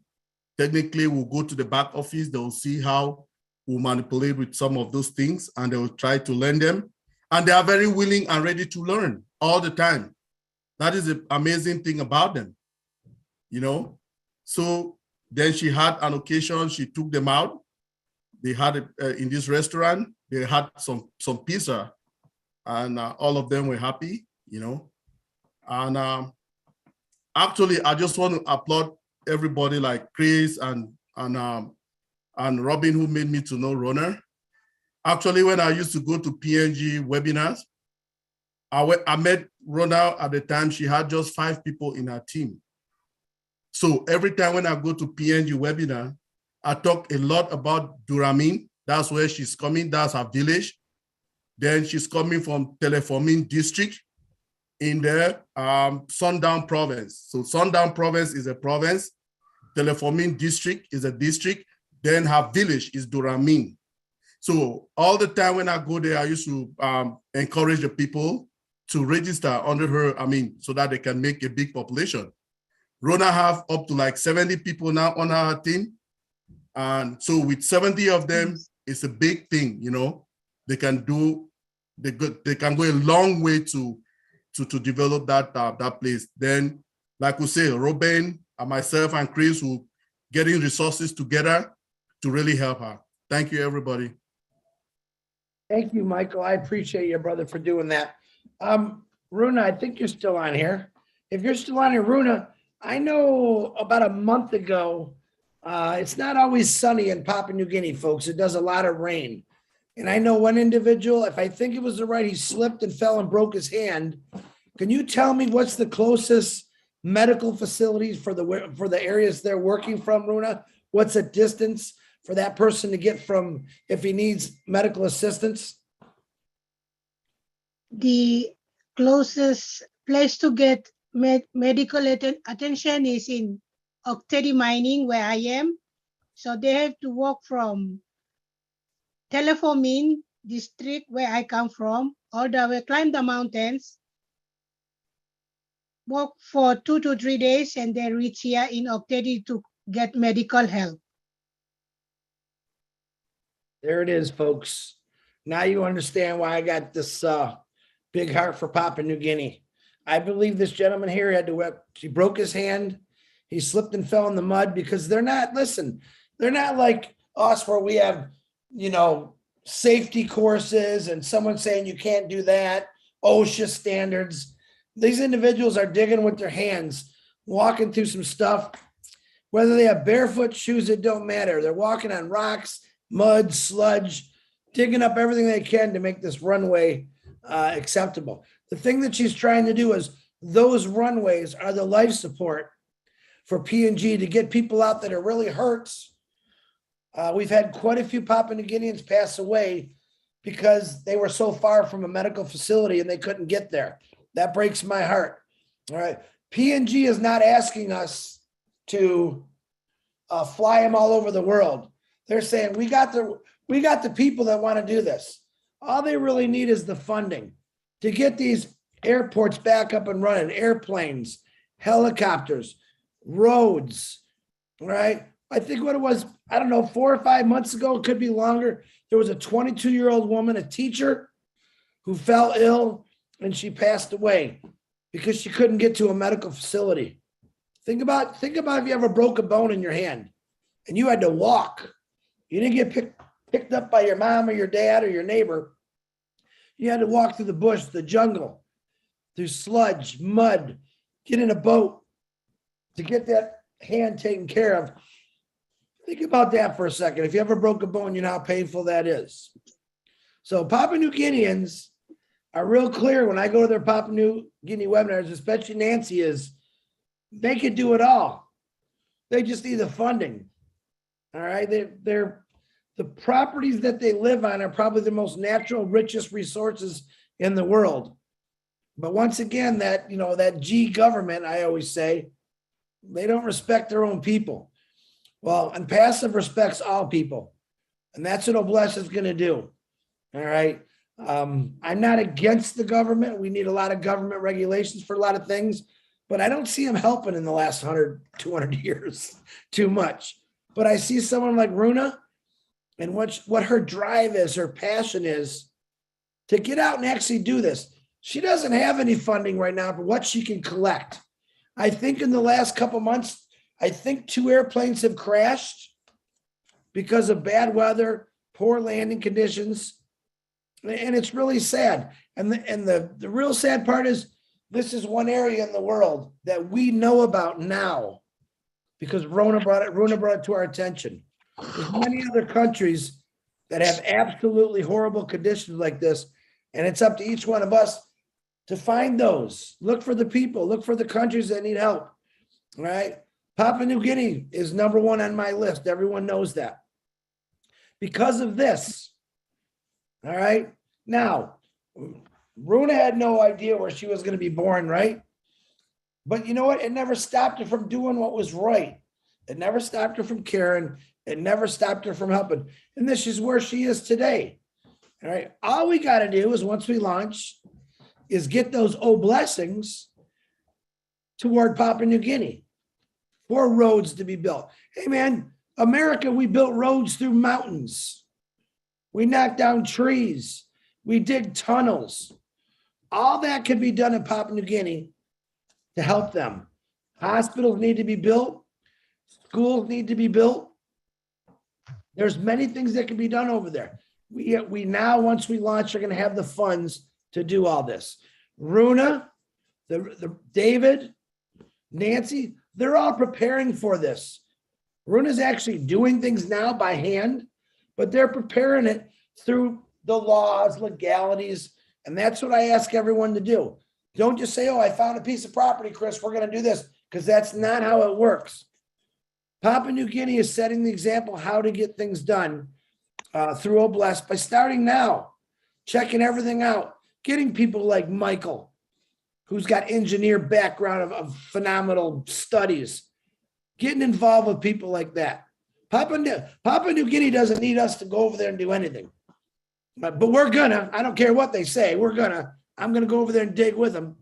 Speaker 4: Technically, we'll go to the back office, they'll see how we'll manipulate with some of those things, and they will try to learn them. And they are very willing and ready to learn all the time. That is the amazing thing about them, you know? So then she had an occasion, she took them out. They had it in this restaurant, they had some pizza, and all of them were happy, you know? And actually, I just want to applaud everybody like Chris and Robin, who made me to know Rona. Actually, when I used to go to PNG webinars, I met Rona at the time. She had just 5 people in her team. So every time when I go to PNG webinar, I talk a lot about Duramin. That's where she's coming. That's her village. Then she's coming from Teleforming district in the Sundown province. So Sundown province is a province. Teleforming district is a district. Then her village is Duramin. So all the time when I go there, I used to encourage the people to register under her, so that they can make a big population. Rona have up to like 70 people now on her team. And so with 70 of them, it's a big thing, you know. They can go a long way to develop that place. Then, like we say, Robin and myself and Chris will getting resources together to really help her. Thank you, everybody.
Speaker 1: Thank you, Michael. I appreciate you, brother, for doing that. Runa, I think you're still on here. If you're still on here, Runa, I know about a month ago, it's not always sunny in Papua New Guinea, folks. It does a lot of rain. And I know one individual, if I think it was the right, he slipped and fell and broke his hand. Can you tell me what's the closest medical facilities for the areas they're working from, Runa? What's the distance for that person to get from if he needs medical assistance?
Speaker 3: The closest place to get medical attention is in Oktedi Mining, where I am. So they have to walk from Teleforming district, where I come from, all the way, climb the mountains, walk for 2 to 3 days, and then reach here in Oktedi to get medical help.
Speaker 1: There it is, folks. Now you understand why I got this big heart for Papua New Guinea. I believe this gentleman here he broke his hand. He slipped and fell in the mud because they're not like us where we have, safety courses and someone saying you can't do that, OSHA standards. These individuals are digging with their hands, walking through some stuff. Whether they have barefoot shoes, it don't matter. They're walking on rocks, mud, sludge, digging up everything they can to make this runway acceptable. The thing that she's trying to do is those runways are the life support for PNG to get people out that are really hurt. We've had quite a few Papua New Guineans pass away because they were so far from a medical facility and they couldn't get there. That breaks my heart. All right. PNG is not asking us to fly them all over the world. They're saying, we got the people that want to do this. All they really need is the funding to get these airports back up and running, airplanes, helicopters, roads, right? I think what it was, 4 or 5 months ago, it could be longer. There was a 22-year-old woman, a teacher, who fell ill and she passed away because she couldn't get to a medical facility. Think about if you ever broke a bone in your hand and you had to walk. You didn't get picked up by your mom or your dad or your neighbor, you had to walk through the bush, the jungle, through sludge, mud, get in a boat to get that hand taken care of. Think about that for a second. If you ever broke a bone, you know how painful that is. So Papua New Guineans are real clear when I go to their Papua New Guinea webinars, especially Nancy, is they could do it all. They just need the funding. All right. They're the properties that they live on are probably the most natural, richest resources in the world. But once again, that, you know, that G government, I always say, they don't respect their own people. Well, and passive respects all people. And that's what Oblast is going to do. All right. I'm not against the government. We need a lot of government regulations for a lot of things, but I don't see them helping in the last 100, 200 years too much. But I see someone like Runa and what her drive is, her passion is to get out and actually do this. She doesn't have any funding right now for what she can collect. I think in the last couple months, I think 2 airplanes have crashed because of bad weather, poor landing conditions. And it's really sad. And the real sad part is this is one area in the world that we know about now because Runa brought it to our attention. There's many other countries that have absolutely horrible conditions like this. And it's up to each one of us to find those. Look for the people, look for the countries that need help. All right. Papua New Guinea is number 1 on my list. Everyone knows that. Because of this. All right. Now, Runa had no idea where she was going to be born, right? But you know what? It never stopped her from doing what was right. It never stopped her from caring. It never stopped her from helping. And this is where she is today. All right. All we got to do is once we launch is get those blessings toward Papua New Guinea for roads to be built. Hey, man, America, we built roads through mountains. We knocked down trees. We dig tunnels. All that could be done in Papua New Guinea to help them. Hospitals need to be built. Schools need to be built. There's many things that can be done over there. We now, once we launch, are going to have the funds to do all this. Runa, the David, Nancy, they're all preparing for this. Runa's actually doing things now by hand, but they're preparing it through the laws, legalities, and that's what I ask everyone to do. Don't just say, oh, I found a piece of property, Chris, we're going to do this, because that's not how it works. Papua New Guinea is setting the example how to get things done through Oblast by starting now, checking everything out, getting people like Michael, who's got engineer background of phenomenal studies, getting involved with people like that. Papua New Guinea doesn't need us to go over there and do anything. But we're gonna, I don't care what they say, I'm gonna go over there and dig with them.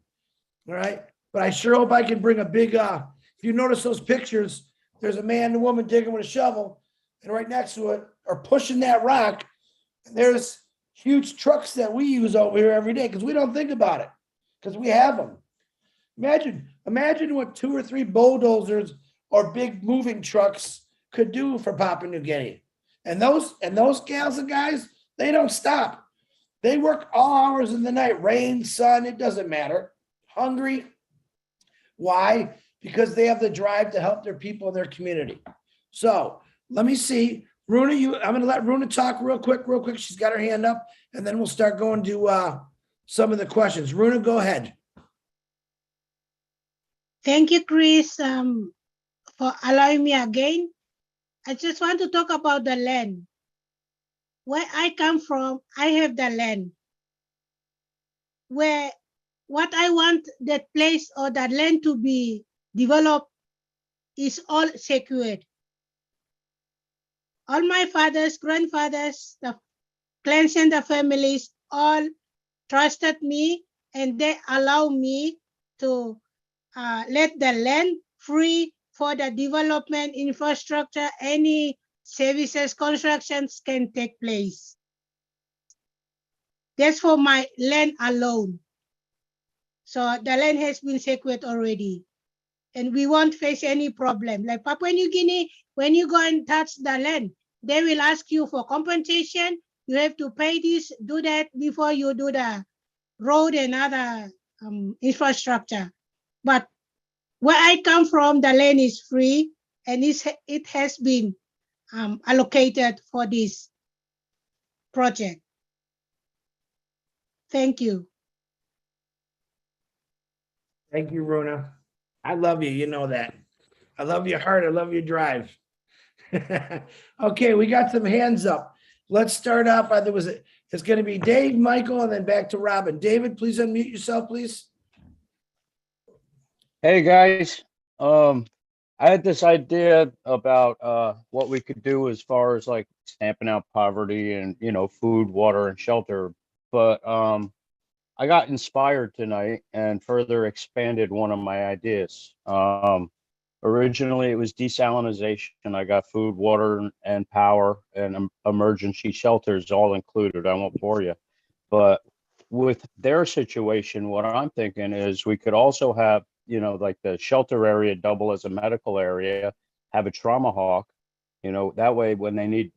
Speaker 1: All right. But I sure hope I can bring a big, if you notice those pictures, there's a man and a woman digging with a shovel, and right next to it are pushing that rock. And there's huge trucks that we use over here every day because we don't think about it because we have them. Imagine what 2 or 3 bulldozers or big moving trucks could do for Papua New Guinea. And those gals and guys, they don't stop. They work all hours of the night, rain, sun, it doesn't matter. Hungry. Why? Because they have the drive to help their people in their community. So let me see. Runa, I'm going to let Runa talk real quick. She's got her hand up, and then we'll start going to some of the questions. Runa, go ahead.
Speaker 3: Thank you, Chris, for allowing me again. I just want to talk about the land. Where I come from, I have the land. Where what I want that place or that land to be developed is all secured. All my fathers, grandfathers, the clans and the families all trusted me, and they allow me to let the land free for the development, infrastructure, any services, constructions can take place. That's for my land alone. So the land has been secured already, and we won't face any problem. Like Papua New Guinea, when you go and touch the land, they will ask you for compensation. You have to pay this, do that before you do the road and other infrastructure. But where I come from, the land is free and it has been allocated for this project. Thank you.
Speaker 1: Thank you, Runa. I love you. You know that. I love your heart. I love your drive. Okay, we got some hands up. Let's start off. It's going to be Dave, Michael, and then back to Robin. David, please unmute yourself, please.
Speaker 6: Hey guys, I had this idea about what we could do as far as like stamping out poverty and food, water, and shelter. But I got inspired tonight and further expanded one of my ideas. Originally, it was desalinization. I got food, water, and power, and emergency shelters all included. I won't bore you, but with their situation, what I'm thinking is we could also have, like the shelter area double as a medical area, have a trauma hawk, that way when they need,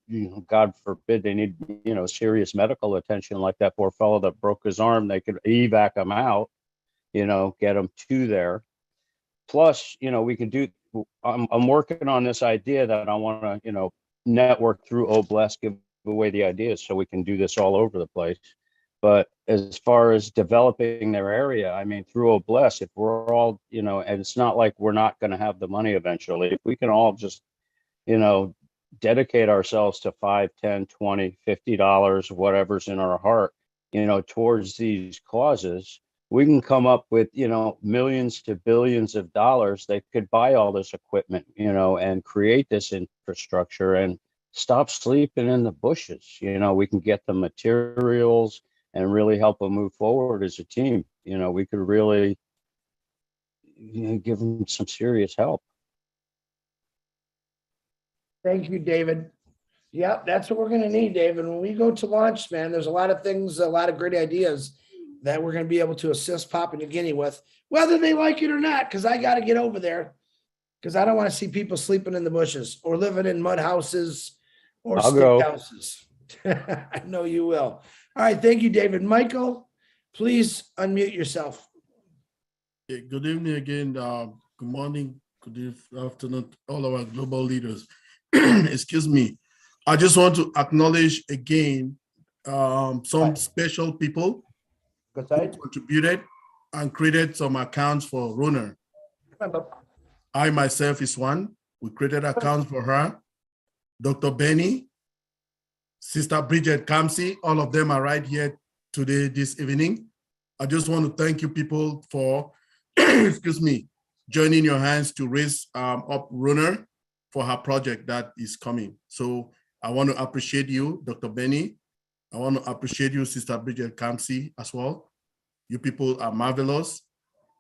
Speaker 6: God forbid, they need, serious medical attention like that poor fellow that broke his arm, they could evac him out, get him to there. Plus, we can do, I'm working on this idea that I want to, network through Oblast, give away the ideas so we can do this all over the place. But as far as developing their area, I mean, through Oblast, if we're all, and it's not like we're not going to have the money eventually, if we can all just, dedicate ourselves to $5, $10, $20, $50, whatever's in our heart, towards these causes, we can come up with, millions to billions of dollars that could buy all this equipment, and create this infrastructure and stop sleeping in the bushes. We can get the materials and really help them move forward as a team. We could really give them some serious help.
Speaker 1: Thank you, David. Yep, that's what we're going to need, David. When we go to launch, man, there's a lot of things, a lot of great ideas that we're going to be able to assist Papua New Guinea with, whether they like it or not, because I got to get over there, because I don't want to see people sleeping in the bushes or living in mud houses or
Speaker 6: I'll
Speaker 1: stick
Speaker 6: go.
Speaker 1: houses. I know you will. All right. Thank you, David. Michael, please unmute yourself.
Speaker 4: Okay, good evening again. Good morning, good afternoon, all our global leaders. Excuse me. I just want to acknowledge again some special people who contributed and created some accounts for Runa. I myself is one. We created accounts for her. Dr. Benny, Sister Bridget Kamsi, all of them are right here today, this evening. I just want to thank you people for, excuse me, joining your hands to raise up Runa for her project that is coming. So I want to appreciate you, Dr. Benny. I want to appreciate you, Sister Bridget Kamsi, as well. You people are marvelous.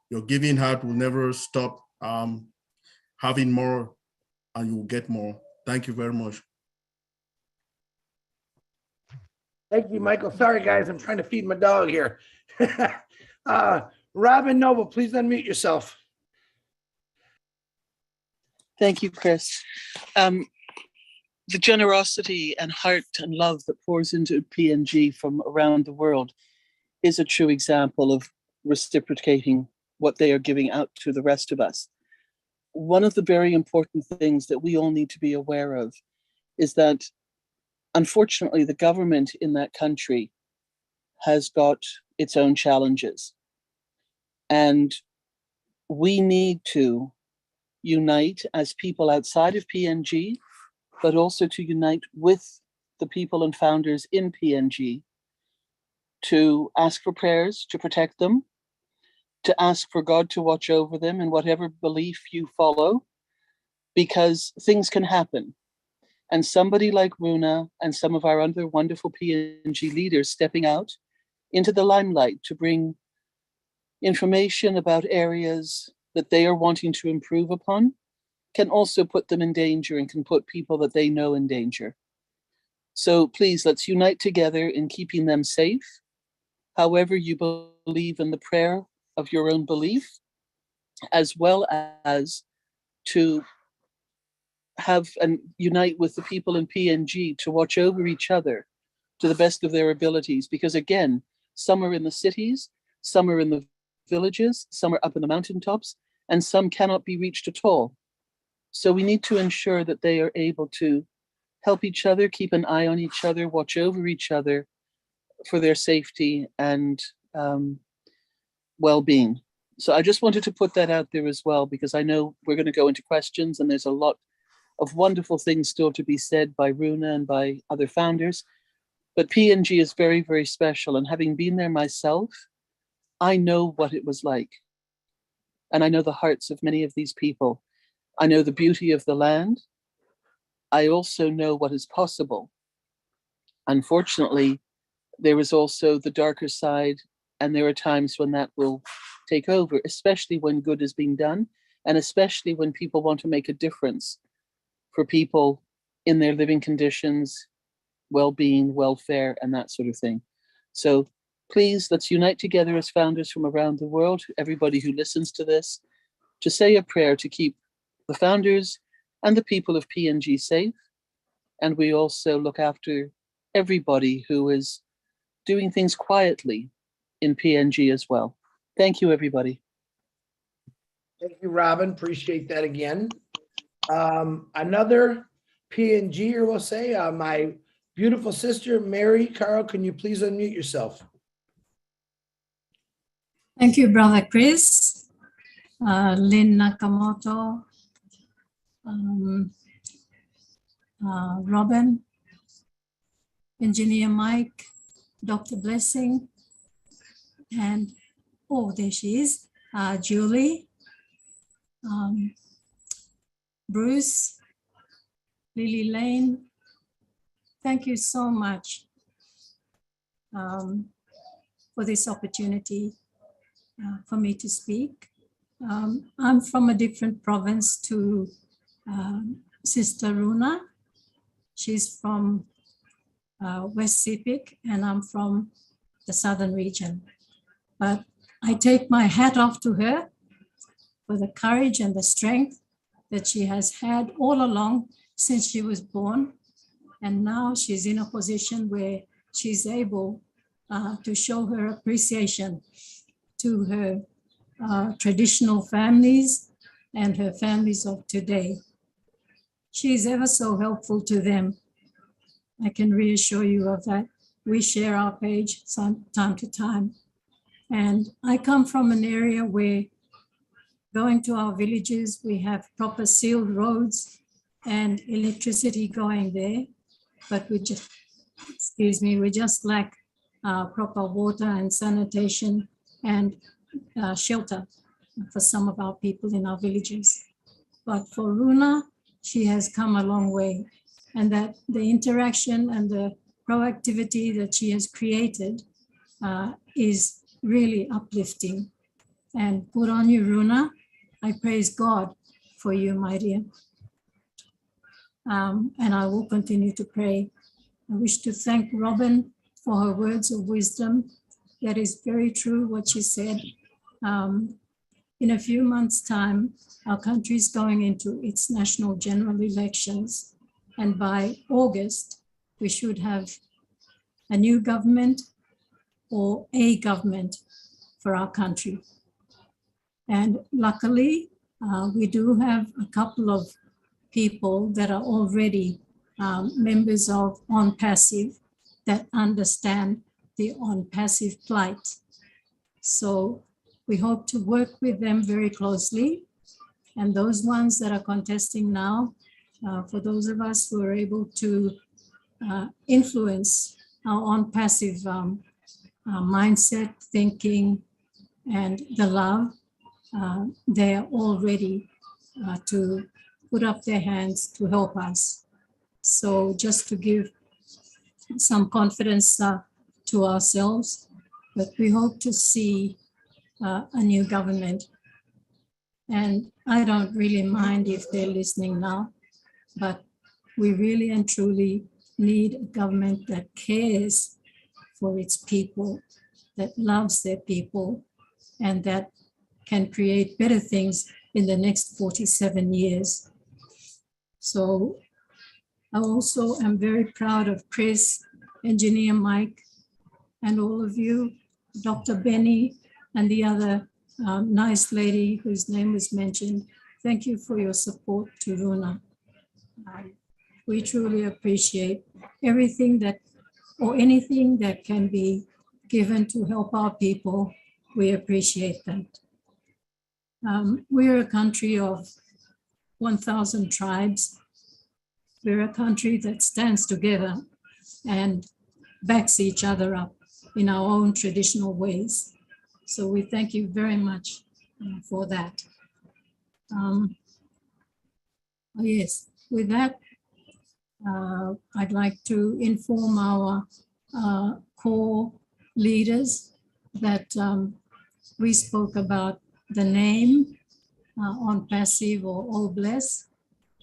Speaker 4: Your giving heart will never stop having more, and you will get more. Thank you very much.
Speaker 1: Thank you, Michael. Sorry, guys. I'm trying to feed my dog here. Robin Noble, please unmute yourself.
Speaker 5: Thank you, Chris. The generosity and heart and love that pours into PNG from around the world is a true example of reciprocating what they are giving out to the rest of us. One of the very important things that we all need to be aware of is that, unfortunately, the government in that country has got its own challenges. And we need to unite as people outside of PNG, but also to unite with the people and founders in PNG to ask for prayers to protect them, to ask for God to watch over them in whatever belief you follow, because things can happen. And somebody like Runa and some of our other wonderful PNG leaders stepping out into the limelight to bring information about areas that they are wanting to improve upon can also put them in danger and can put people that they know in danger. So please, let's unite together in keeping them safe. However you believe in the prayer of your own belief, as well as to have and unite with the people in PNG to watch over each other to the best of their abilities. Because again, some are in the cities, some are in the villages, some are up in the mountaintops, and some cannot be reached at all. So we need to ensure that they are able to help each other, keep an eye on each other, watch over each other for their safety and well-being. So I just wanted to put that out there as well, because I know we're going to go into questions and there's a lot of wonderful things still to be said by Runa and by other founders. But PNG is very, very special. And having been there myself, I know what it was like. And I know the hearts of many of these people. I know the beauty of the land. I also know what is possible. Unfortunately, there is also the darker side, and there are times when that will take over, especially when good is being done, and especially when people want to make a difference for people in their living conditions, well-being, welfare, and that sort of thing. So please, let's unite together as founders from around the world, everybody who listens to this, to say a prayer to keep the founders and the people of PNG safe. And we also look after everybody who is doing things quietly in PNG as well. Thank you, everybody.
Speaker 1: Thank you, Robin. Appreciate that again. Another PNGer will say, my beautiful sister, Mary Carl, can you please unmute yourself?
Speaker 7: Thank you, Brother Chris, Lynn Nakamoto, Robin, Engineer Mike, Dr. Blessing, and oh, there she is, Julie, Bruce, Lily Lane. Thank you so much for this opportunity for me to speak. I'm from a different province to Sister Runa. She's from West Sepik, and I'm from the southern region. But I take my hat off to her for the courage and the strength that she has had all along since she was born. And now she's in a position where she's able to show her appreciation to her traditional families and her families of today. She's ever so helpful to them. I can reassure you of that. We share our page time to time. And I come from an area where going to our villages, we have proper sealed roads and electricity going there, but we just, we just lack proper water and sanitation and shelter for some of our people in our villages. But for Runa, she has come a long way, and that the interaction and the proactivity that she has created is really uplifting. And good on you, Runa. I praise God for you, my dear. And I will continue to pray. I wish to thank Robin for her words of wisdom. That is very true what she said. In a few months' time, our country is going into its national general elections. And by August, we should have a new government or a government for our country. And luckily, we do have a couple of people that are already members of On Passive that understand the On Passive plight. So we hope to work with them very closely. And those ones that are contesting now, for those of us who are able to influence our On Passive mindset, thinking, and the love, they are all ready to put up their hands to help us. So just to give some confidence to ourselves, but we hope to see a new government. And I don't really mind if they're listening now, but we really and truly need a government that cares for its people, that loves their people, and that can create better things in the next 47 years. So I also am very proud of Chris, Engineer Mike, and all of you, Dr. Benny, and the other nice lady whose name was mentioned. Thank you for your support to Runa. We truly appreciate everything that, or anything that can be given to help our people. We appreciate that. We're a country of 1,000 tribes. We're a country that stands together and backs each other up in our own traditional ways. So we thank you very much for that. Yes, with that, I'd like to inform our core leaders that we spoke about the name on passive or all bless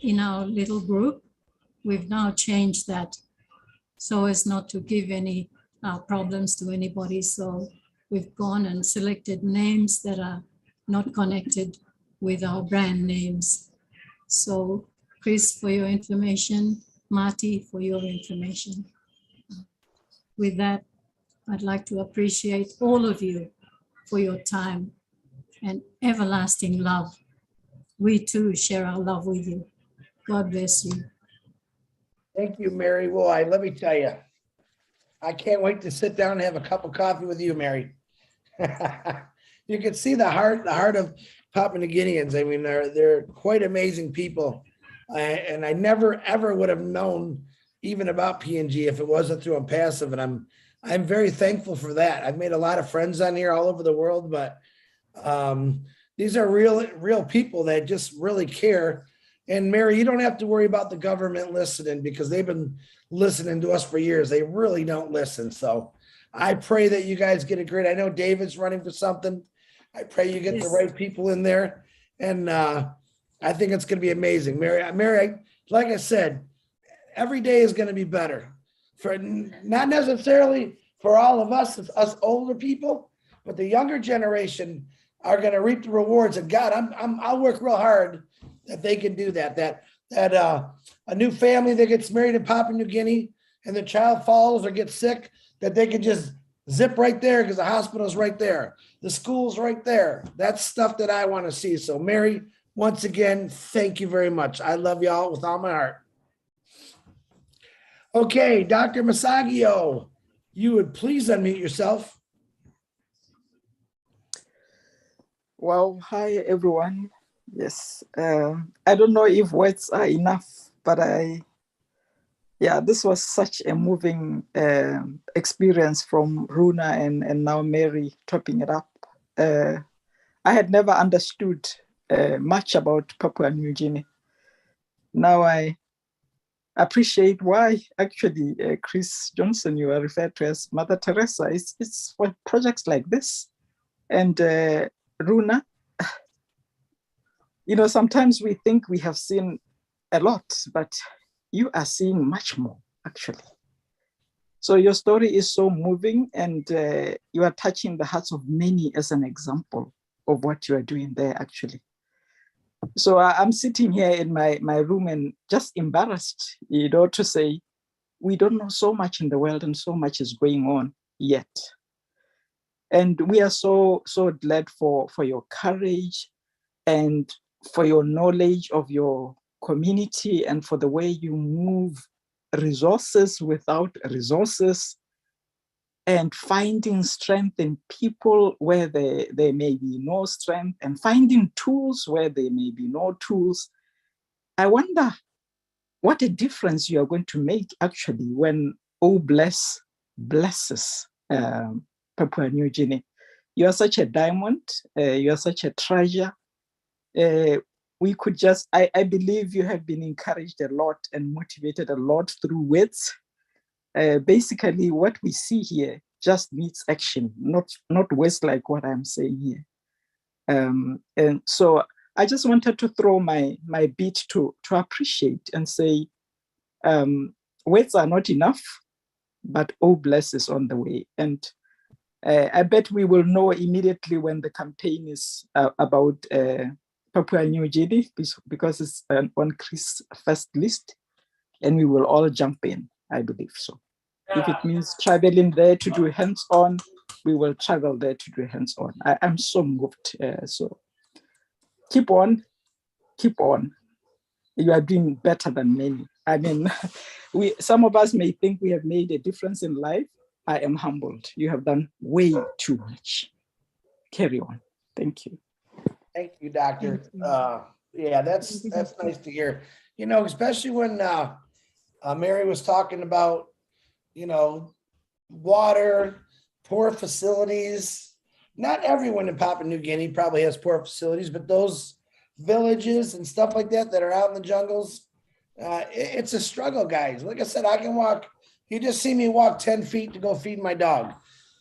Speaker 7: in our little group. We've now changed that so as not to give any problems to anybody. So we've gone and selected names that are not connected with our brand names. So Chris, for your information, Marty, for your information. With that, I'd like to appreciate all of you for your time and everlasting love. We too share our love with you. God bless you.
Speaker 1: Thank you, Mary. Well, let me tell you, I can't wait to sit down and have a cup of coffee with you, Mary. You can see the heart of Papua New Guineans. I mean, they're quite amazing people. And I never, ever would have known even about PNG if it wasn't through Impassive. And I'm very thankful for that. I've made a lot of friends on here all over the world, but these are real people that just really care. And Mary, you don't have to worry about the government listening because they've been listening to us for years. They really don't listen. So I pray that you guys get a great, I know David's running for something. I pray you get the right people in there. And I think it's going to be amazing. Mary, like I said, every day is going to be better for not necessarily for all of us older people, but the younger generation are going to reap the rewards. And God, I'll work real hard that they can do that. That a new family that gets married in Papua New Guinea and the child falls or gets sick, that they can just zip right there because the hospital's right there. The school's right there. That's stuff that I want to see. So Mary, once again, thank you very much. I love y'all with all my heart. Okay, Dr. Masagio, you would please unmute yourself.
Speaker 8: Well, hi, everyone. Yes, I don't know if words are enough, but this was such a moving experience from Runa and now Mary topping it up. I had never understood much about Papua New Guinea. Now I appreciate why actually Chris Johnson, you are referred to as Mother Teresa. It's for projects like this. And Runa, you know, sometimes we think we have seen a lot, but you are seeing much more, actually. So your story is so moving, and you are touching the hearts of many as an example of what you are doing there, actually. So I'm sitting here in my room and just embarrassed, you know, to say, we don't know so much in the world and so much is going on yet. And we are so glad for your courage and for your knowledge of your community and for the way you move resources without resources and finding strength in people where there may be no strength and finding tools where there may be no tools. I wonder what a difference you are going to make actually when Oh Bless blesses Papua New Guinea. You are such a diamond, you are such a treasure. We could just, I believe you have been encouraged a lot and motivated a lot through words. Basically, what we see here just needs action, not words like what I'm saying here. And so I just wanted to throw my bit to appreciate and say, words are not enough, but Oh Bless is on the way. And I bet we will know immediately when the campaign is about Papua New Guinea because it's on Chris' first list, and we will all jump in, I believe so. If it means traveling there to do hands-on, we will travel there to do hands-on. I'm so moved. So keep on. You are doing better than many. I mean, some of us may think we have made a difference in life. I am humbled. You have done way too much. Carry on. Thank you.
Speaker 1: Thank you, Doctor. Yeah, that's nice to hear. You know, especially when Mary was talking about, you know, water, poor facilities. Not everyone in Papua New Guinea probably has poor facilities, but those villages and stuff like that that are out in the jungles, it's a struggle, guys. Like I said, I can walk. You just see me walk 10 feet to go feed my dog.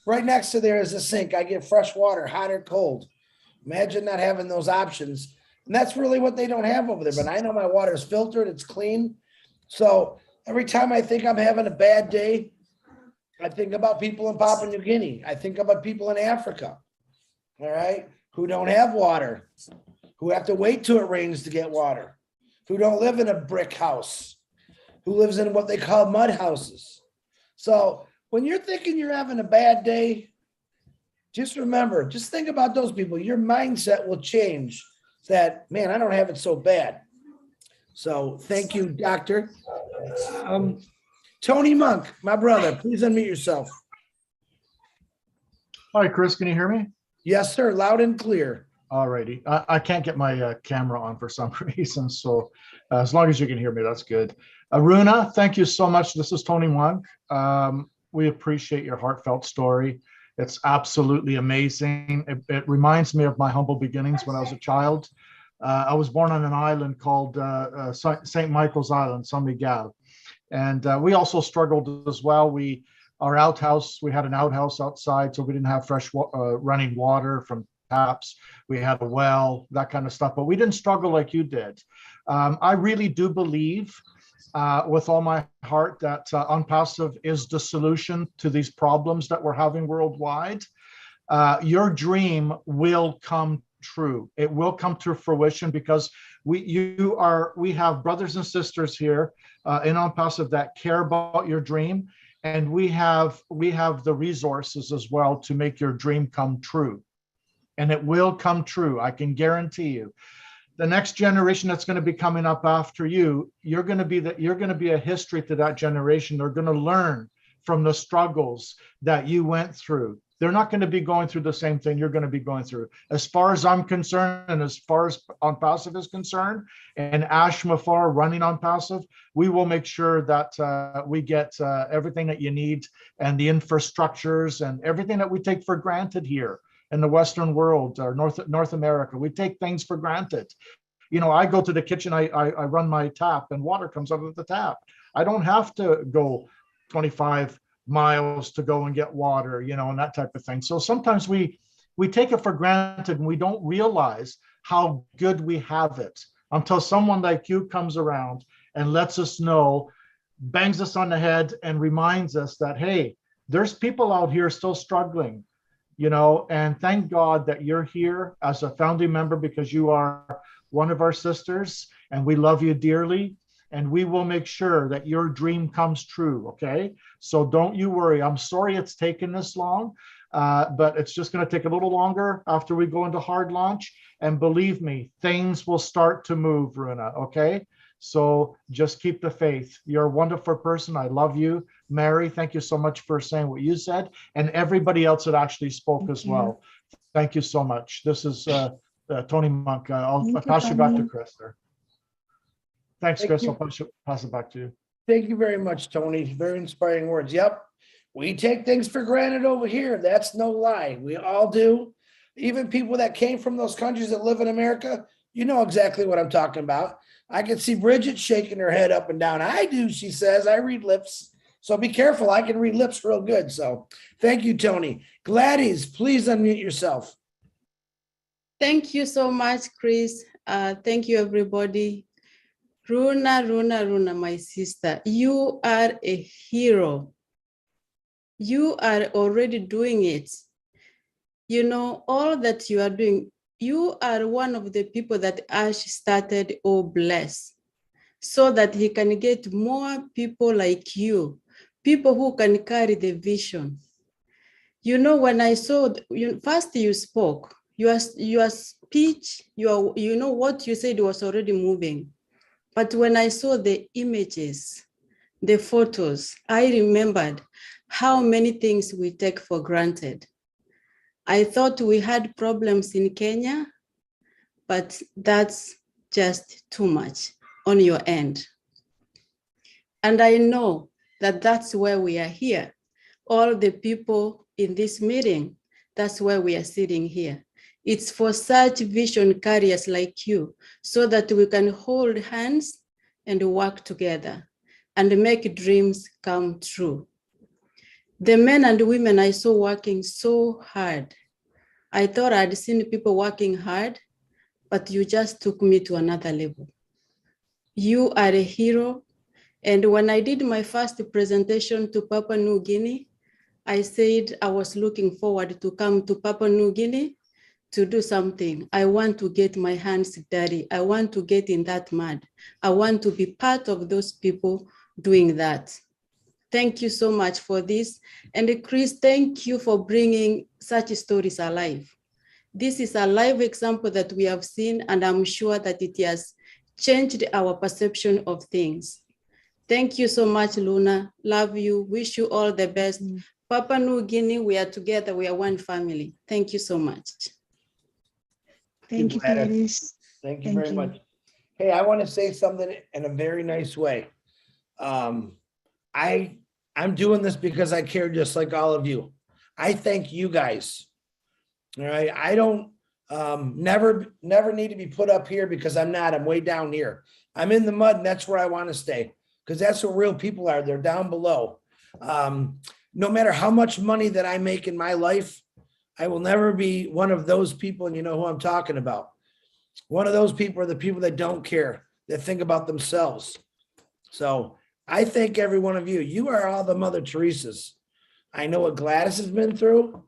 Speaker 1: Right next to there is a sink. I get fresh water, hot or cold. Imagine not having those options. And that's really what they don't have over there. But I know my water is filtered, it's clean. So every time I think I'm having a bad day, I think about people in Papua New Guinea. I think about people in Africa, all right, who don't have water, who have to wait till it rains to get water, who don't live in a brick house, who lives in what they call mud houses. So when you're thinking you're having a bad day, just remember, just think about those people. Your mindset will change that, man, I don't have it so bad. So thank you, Doctor. Tony Monk, my brother, please unmute yourself.
Speaker 9: Hi, Chris, can you hear me?
Speaker 1: Yes, sir, loud and clear.
Speaker 9: All righty. I can't get my camera on for some reason, so as long as you can hear me, that's good. Aruna, thank you so much. This is Tony Monk. We appreciate your heartfelt story. It's absolutely amazing. It reminds me of my humble beginnings when I was a child. I was born on an island called St. Michael's Island, San Miguel. And we also struggled as well. We had an outhouse outside, so we didn't have fresh running water from taps. We had a well, that kind of stuff, but we didn't struggle like you did. I really do believe with all my heart that UNPASSIVE is the solution to these problems that we're having worldwide. Your dream will come true. It will come to fruition because we have brothers and sisters here in UNPASSIVE that care about your dream, and we have the resources as well to make your dream come true. And it will come true, I can guarantee you. The next generation that's going to be coming up after you, you're going to be a history to that generation. They're going to learn from the struggles that you went through. They're not going to be going through the same thing you're going to be going through. As far as I'm concerned, and as far as UNPASSIVE is concerned, and Ash Mafar running UNPASSIVE, we will make sure that we get everything that you need and the infrastructures and everything that we take for granted here in the Western world or North America. We take things for granted. You know, I go to the kitchen, I run my tap and water comes out of the tap. I don't have to go 25 miles to go and get water, you know, and that type of thing. So sometimes we take it for granted and we don't realize how good we have it until someone like you comes around and lets us know, bangs us on the head and reminds us that, hey, there's people out here still struggling, you know, and thank God that you're here as a founding member because you are one of our sisters and we love you dearly. And we will make sure that your dream comes true, okay? So don't you worry. I'm sorry it's taken this long, but it's just going to take a little longer after we go into hard launch. And believe me, things will start to move, Runa, okay? So just keep the faith. You're a wonderful person. I love you. Mary, thank you so much for saying what you said. And everybody else that actually spoke as well. Thank you so much. This is Tony Monk. I'll pass you back to Chris there. Thanks, Chris. I'll pass it back to you.
Speaker 1: Thank you very much, Tony. Very inspiring words. Yep. We take things for granted over here. That's no lie. We all do. Even people that came from those countries that live in America, you know exactly what I'm talking about. I can see Bridget shaking her head up and down. I do, she says. I read lips. So be careful. I can read lips real good. So thank you, Tony. Gladys, please unmute yourself.
Speaker 10: Thank you so much, Chris. Thank you, everybody. Runa, my sister, you are a hero. You are already doing it. You know, all that you are doing, you are one of the people that Ash started Oh Bless, so that he can get more people like you, people who can carry the vision. You know, when I saw, first you spoke, your speech, you know what you said was already moving. But when I saw the images, the photos, I remembered how many things we take for granted. I thought we had problems in Kenya, but that's just too much on your end. And I know that that's why we are here. All the people in this meeting, that's why we are sitting here. It's for such vision carriers like you, so that we can hold hands and work together and make dreams come true. The men and women I saw working so hard. I thought I'd seen people working hard, but you just took me to another level. You are a hero. And when I did my first presentation to Papua New Guinea, I said I was looking forward to come to Papua New Guinea to do something. I want to get my hands dirty. I want to get in that mud. I want to be part of those people doing that. Thank you so much for this. And Chris, thank you for bringing such stories alive. This is a live example that we have seen, and I'm sure that it has changed our perception of things. Thank you so much, Luna. Love you. Wish you all the best. Papua New Guinea, we are together. We are one family. Thank you so much.
Speaker 3: Thank you,
Speaker 1: Gladys.
Speaker 3: Gladys.
Speaker 1: Thank you
Speaker 3: Thank
Speaker 1: very
Speaker 3: you.
Speaker 1: much. Hey, I want to say something in a very nice way. I'm doing this because I care just like all of you. I thank you guys. All right. I don't never need to be put up here because I'm not. I'm way down here. I'm in the mud, and that's where I want to stay, because that's where real people are. They're down below. No matter how much money that I make in my life, I will never be one of those people, and you know who I'm talking about. One of those people are the people that don't care, that think about themselves. So I thank every one of you. You are all the Mother Teresa's. I know what Gladys has been through.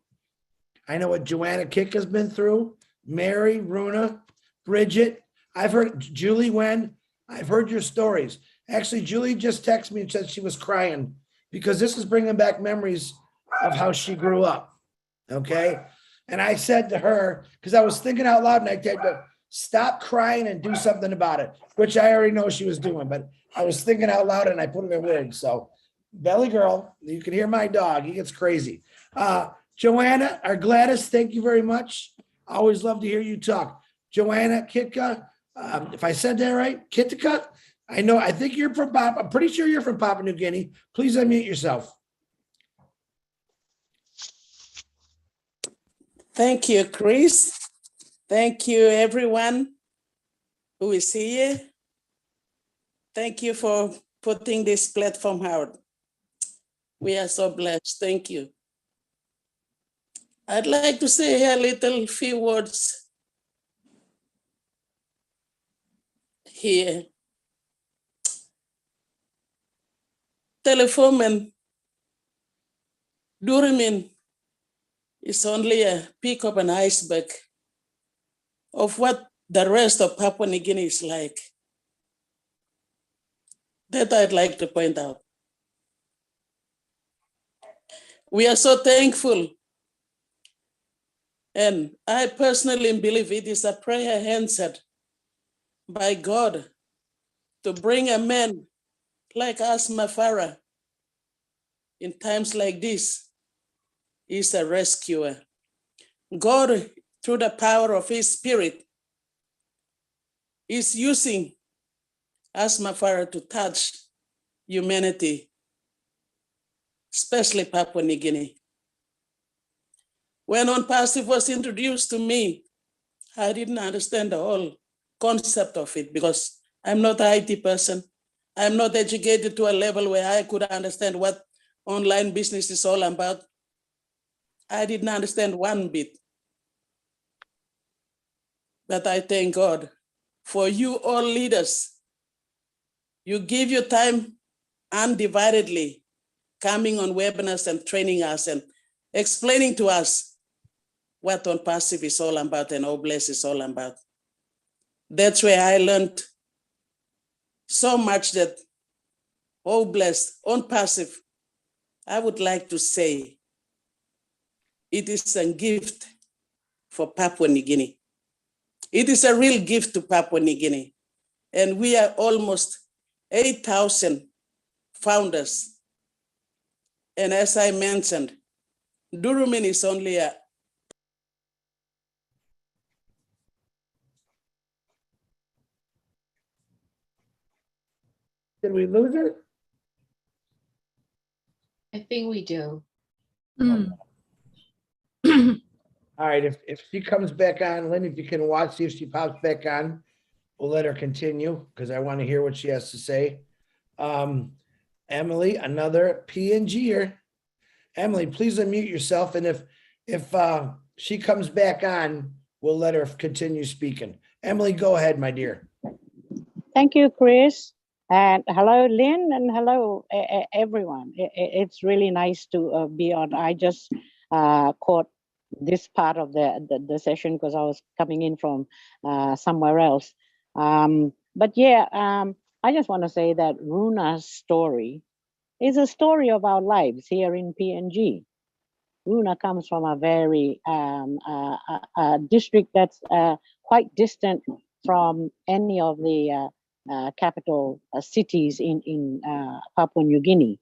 Speaker 1: I know what Joanna Kick has been through. Mary, Runa, Bridget. I've heard Julie Wen. I've heard your stories. Actually, Julie just texted me and said she was crying because this is bringing back memories of how she grew up. Okay. And I said to her, because I was thinking out loud, and I told her, stop crying and do something about it, which I already know she was doing, but I was thinking out loud and I put it in words. So Belly Girl, you can hear my dog. He gets crazy. Joanna or Gladys, thank you very much. I always love to hear you talk. Joanna Kitka, if I said that right, Kitka, I think you're from I'm pretty sure you're from Papua New Guinea. Please unmute yourself.
Speaker 11: Thank you, Chris. Thank you, everyone who is here. Thank you for putting this platform out. We are so blessed. Thank you. I'd like to say a few words here. Telefomen Durimin is only a peak of an iceberg of what the rest of Papua New Guinea is like. That I'd like to point out. We are so thankful. And I personally believe it is a prayer answered by God to bring a man like Asma Farah in times like this. Is a rescuer. God, through the power of his spirit, is using Asma Farah to touch humanity, especially Papua New Guinea. When OnPassive was introduced to me, I didn't understand the whole concept of it because I'm not an IT person. I'm not educated to a level where I could understand what online business is all about. I didn't understand one bit. But I thank God for you all leaders. You give your time undividedly, coming on webinars and training us and explaining to us what On Passive is all about and Oh Bless is all about. That's where I learned so much that Oh Bless, On Passive, I would like to say it is a gift for Papua New Guinea. It is a real gift to Papua New Guinea. And we are almost 8,000 founders. And as I mentioned, Durumin is only a
Speaker 1: Did we lose it?
Speaker 12: I think we do.
Speaker 7: Mm.
Speaker 1: All right, if she comes back on, Lynn, if you can watch, see if she pops back on, we'll let her continue because I want to hear what she has to say. Emily, another PNGer. Emily, please unmute yourself, and if she comes back on, we'll let her continue speaking. Emily, go ahead, my dear.
Speaker 13: Thank you, Chris. And hello, Lynn, and hello, everyone. It's really nice to be on. I just caught this part of the session because I was coming in from somewhere else. But yeah, I just want to say that Runa's story is a story of our lives here in PNG. Runa comes from a very district that's quite distant from any of the capital cities in Papua New Guinea.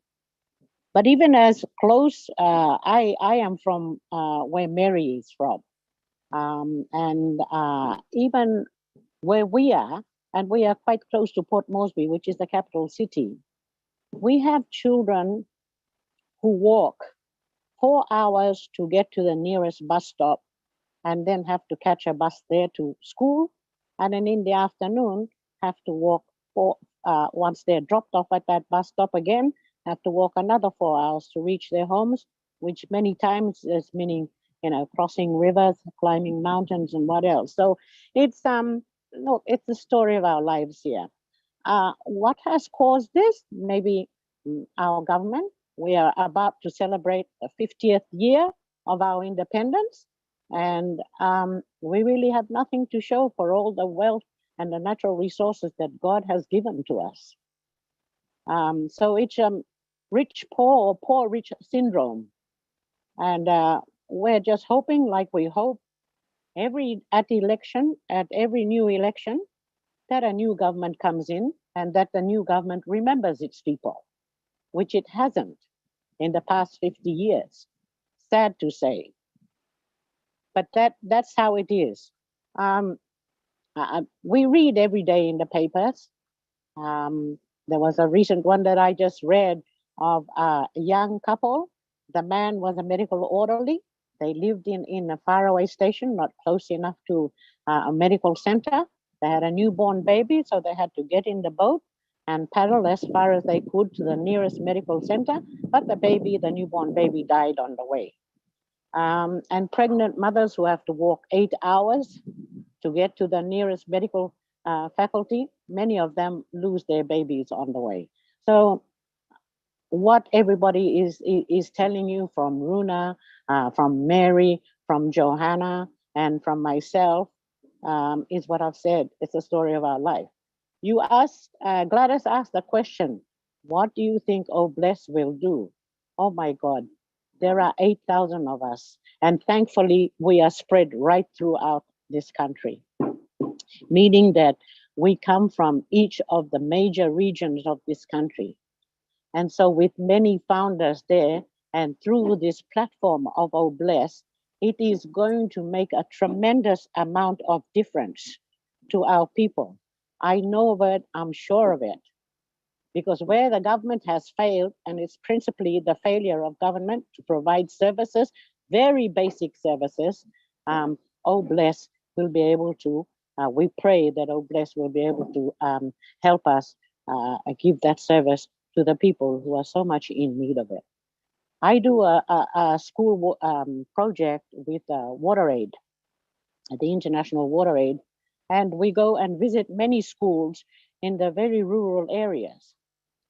Speaker 13: But even as close, I am from where Mary is from. And even where we are, and we are quite close to Port Moresby, which is the capital city, we have children who walk 4 hours to get to the nearest bus stop and then have to catch a bus there to school. And then in the afternoon, have to walk once they're dropped off at that bus stop again, have to walk another 4 hours to reach their homes, which many times is meaning, crossing rivers, climbing mountains and what else. So it's, look, it's the story of our lives here. What has caused this? Maybe our government. We are about to celebrate the 50th year of our independence. And we really have nothing to show for all the wealth and the natural resources that God has given to us. So it's rich poor or poor rich syndrome. And we're just hoping, like we hope at every new election, that a new government comes in and that the new government remembers its people, which it hasn't in the past 50 years. Sad to say. But that's how it is. We read every day in the papers. There was a recent one that I just read of a young couple. The man was a medical orderly. They lived in a faraway station, not close enough to a medical center. They had a newborn baby, so they had to get in the boat and paddle as far as they could to the nearest medical center. But the newborn baby died on the way. And pregnant mothers who have to walk 8 hours to get to the nearest medical faculty, many of them lose their babies on the way. So what everybody is telling you from Runa, from Mary, from Johanna, and from myself is what I've said. It's the story of our life. You asked, Gladys asked the question, what do you think Oh Bless will do? Oh my God, there are 8,000 of us. And thankfully, we are spread right throughout this country, meaning that we come from each of the major regions of this country. And so with many founders there, and through this platform of Oh Bless, it is going to make a tremendous amount of difference to our people. I know of it, I'm sure of it. Because where the government has failed, and it's principally the failure of government to provide services, very basic services, Oh Bless will be able to, we pray that Oh Bless will be able to help us give that service to the people who are so much in need of it. I do a school project with WaterAid, the International WaterAid, and we go and visit many schools in the very rural areas.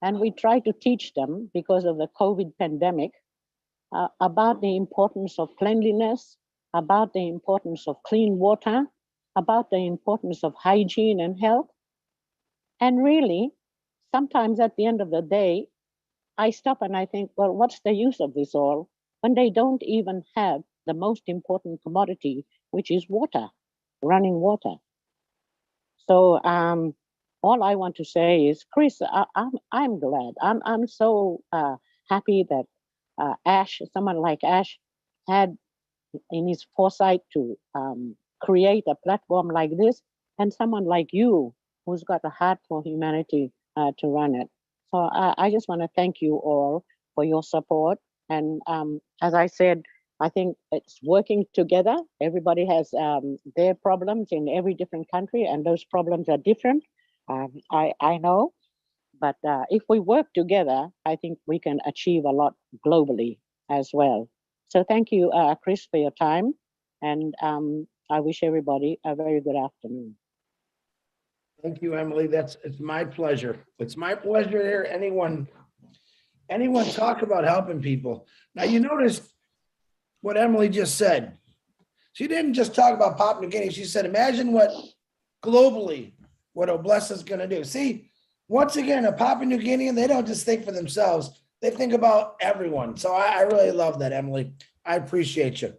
Speaker 13: And we try to teach them, because of the COVID pandemic, about the importance of cleanliness, about the importance of clean water, about the importance of hygiene and health. And really, sometimes at the end of the day, I stop and I think, well, what's the use of this all when they don't even have the most important commodity, which is water, running water. So all I want to say is, Chris, I'm glad. I'm so happy that Ash, someone like Ash, had in his foresight to create a platform like this, and someone like you who's got a heart for humanity to run it. So I just want to thank you all for your support. And as I said, I think it's working together. Everybody has their problems in every different country, and those problems are different. I know, but if we work together, I think we can achieve a lot globally as well. So thank you, Chris, for your time. And I wish everybody a very good afternoon.
Speaker 1: Thank you, Emily. It's my pleasure. It's my pleasure to hear anyone talk about helping people. Now, you noticed what Emily just said. She didn't just talk about Papua New Guinea. She said, imagine what globally, what Obless is going to do. See, once again, a Papua New Guinean, they don't just think for themselves. They think about everyone. So I really love that, Emily. I appreciate you.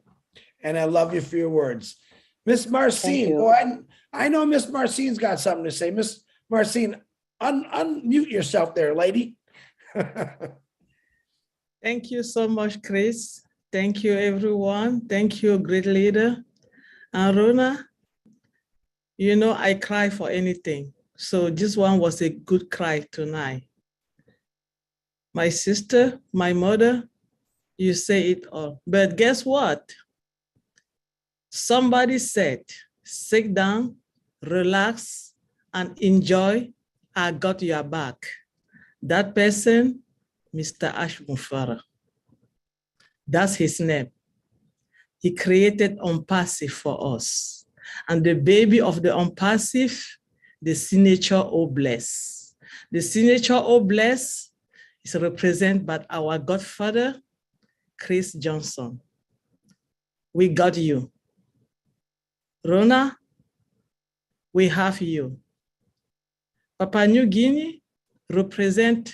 Speaker 1: And I love you for your words. Miss Marcine, boy, I know Miss Marcine's got something to say. Miss Marcine, unmute yourself there, lady.
Speaker 12: Thank you so much, Chris. Thank you, everyone. Thank you, great leader. Rona, you know, I cry for anything. So this one was a good cry tonight. My sister, my mother, you say it all. But guess what? Somebody said, sit down, relax, and enjoy. I got your back. That person, Mr. Ash Mufara. That's his name. He created OMPASIF for us. And the baby of the OMPASIF, the signature Obless. The signature Obless is represented by our godfather, Chris Johnson. We got you. Rona, we have you. Papua New Guinea represent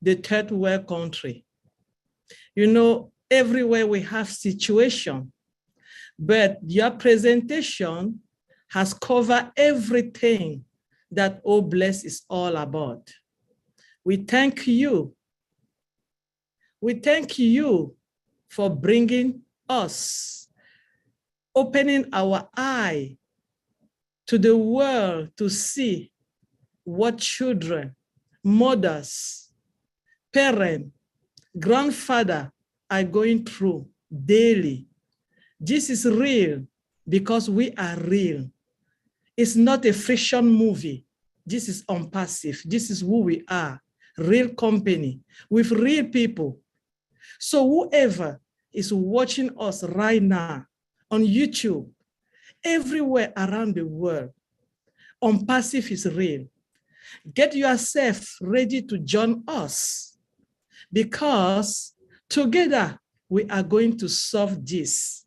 Speaker 12: the third world country. You know, everywhere we have situation, but your presentation has covered everything that Obless is all about. We thank you. We thank you for bringing us, opening our eye to the world to see what children, mothers, parents, grandfather are going through daily. This is real because we are real. It's not a fiction movie. This is OMPASIF. This is who we are, real company with real people. So whoever is watching us right now on YouTube, everywhere around the world, OMPASIF is real. Get yourself ready to join us because together we are going to solve this.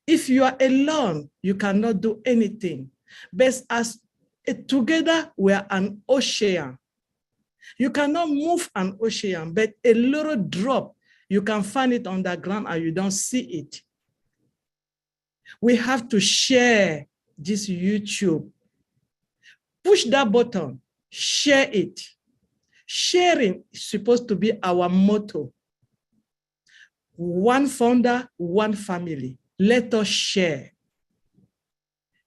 Speaker 12: If you are alone, you cannot do anything. But as together we are an ocean. You cannot move an ocean, but a little drop, you can find it on the ground and you don't see it. We have to share this YouTube. Push that button, share it. Sharing is supposed to be our motto. One founder, one family. Let us share.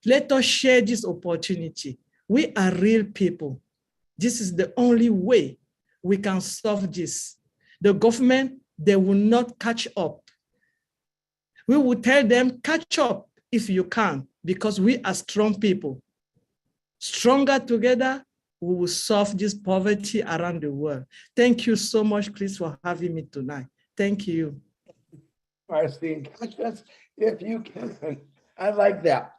Speaker 12: Let us share this opportunity. We are real people. This is the only way we can solve this. The government, they will not catch up. We will tell them, catch up if you can, because we are strong people. Stronger together, we will solve this poverty around the world. Thank you so much, Chris, for having me tonight. Thank you.
Speaker 1: Marcine, if you can, I like that.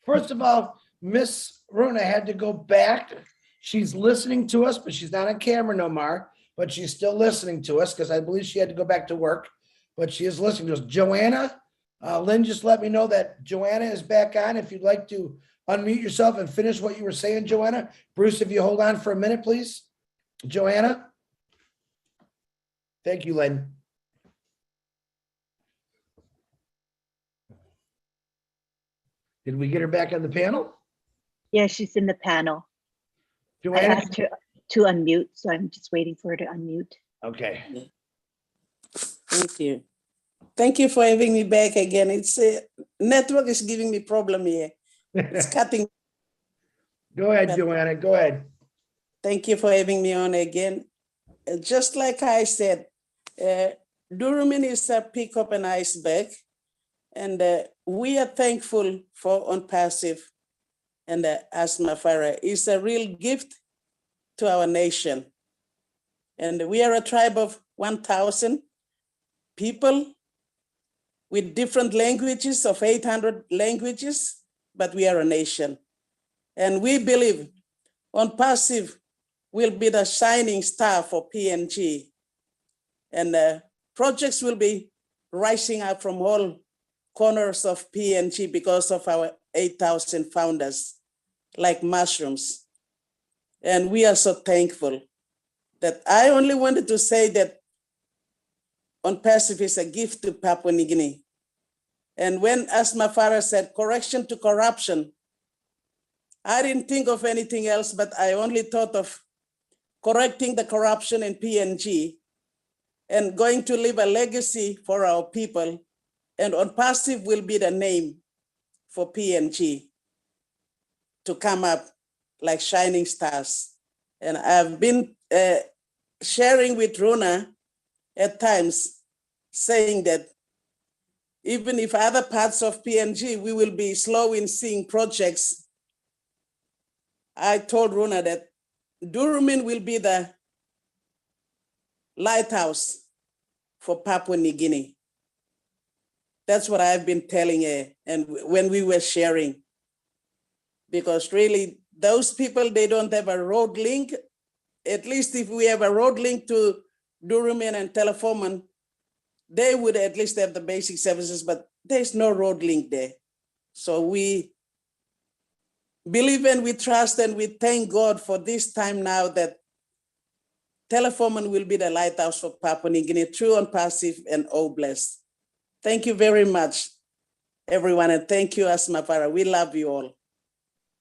Speaker 1: First of all, Miss Rona had to go back. She's listening to us, but she's not on camera no more, but she's still listening to us because I believe she had to go back to work, but she is listening to us. Joanna, Lynn just let me know that Joanna is back on. If you'd like to unmute yourself and finish what you were saying, Joanna. Bruce, if you hold on for a minute, please. Joanna. Thank you, Lynn. Did we get her back on the panel?
Speaker 2: Yeah, she's in the panel. I
Speaker 1: Joanna?
Speaker 2: asked her to unmute, so I'm just waiting for her to unmute.
Speaker 1: Okay.
Speaker 11: Thank you. Thank you for having me back again. It's network is giving me problem here. It's cutting.
Speaker 1: Go ahead, Joanna. Go ahead.
Speaker 11: Thank you for having me on again. Just like I said, Durumin is a pick up an iceberg, and we are thankful for OnPassive and Asma Farah. It's a real gift to our nation. And we are a tribe of 1,000 people with different languages of 800 languages, but we are a nation. And we believe OnPassive will be the shining star for PNG. And projects will be rising up from all corners of PNG because of our 8,000 founders, like mushrooms. And we are so thankful that I only wanted to say that OnPassive is a gift to Papua New Guinea. And when Asma Farah said correction to corruption, I didn't think of anything else, but I only thought of correcting the corruption in PNG and going to leave a legacy for our people. And OnPassive will be the name for PNG to come up like shining stars. And I've been sharing with Rona at times, saying that even if other parts of PNG, we will be slow in seeing projects, I told Rona that Durumin will be the lighthouse for Papua New Guinea. That's what I've been telling her, and when we were sharing, because really those people, they don't have a road link. At least if we have a road link to Durumin and Telefoman, they would at least have the basic services, but there's no road link there. So we believe and we trust and we thank God for this time now that Telefoman will be the lighthouse for Papua New Guinea, through OnPassive and OBLESS. Thank you very much, everyone, and thank you, Asma Farah. We love you all.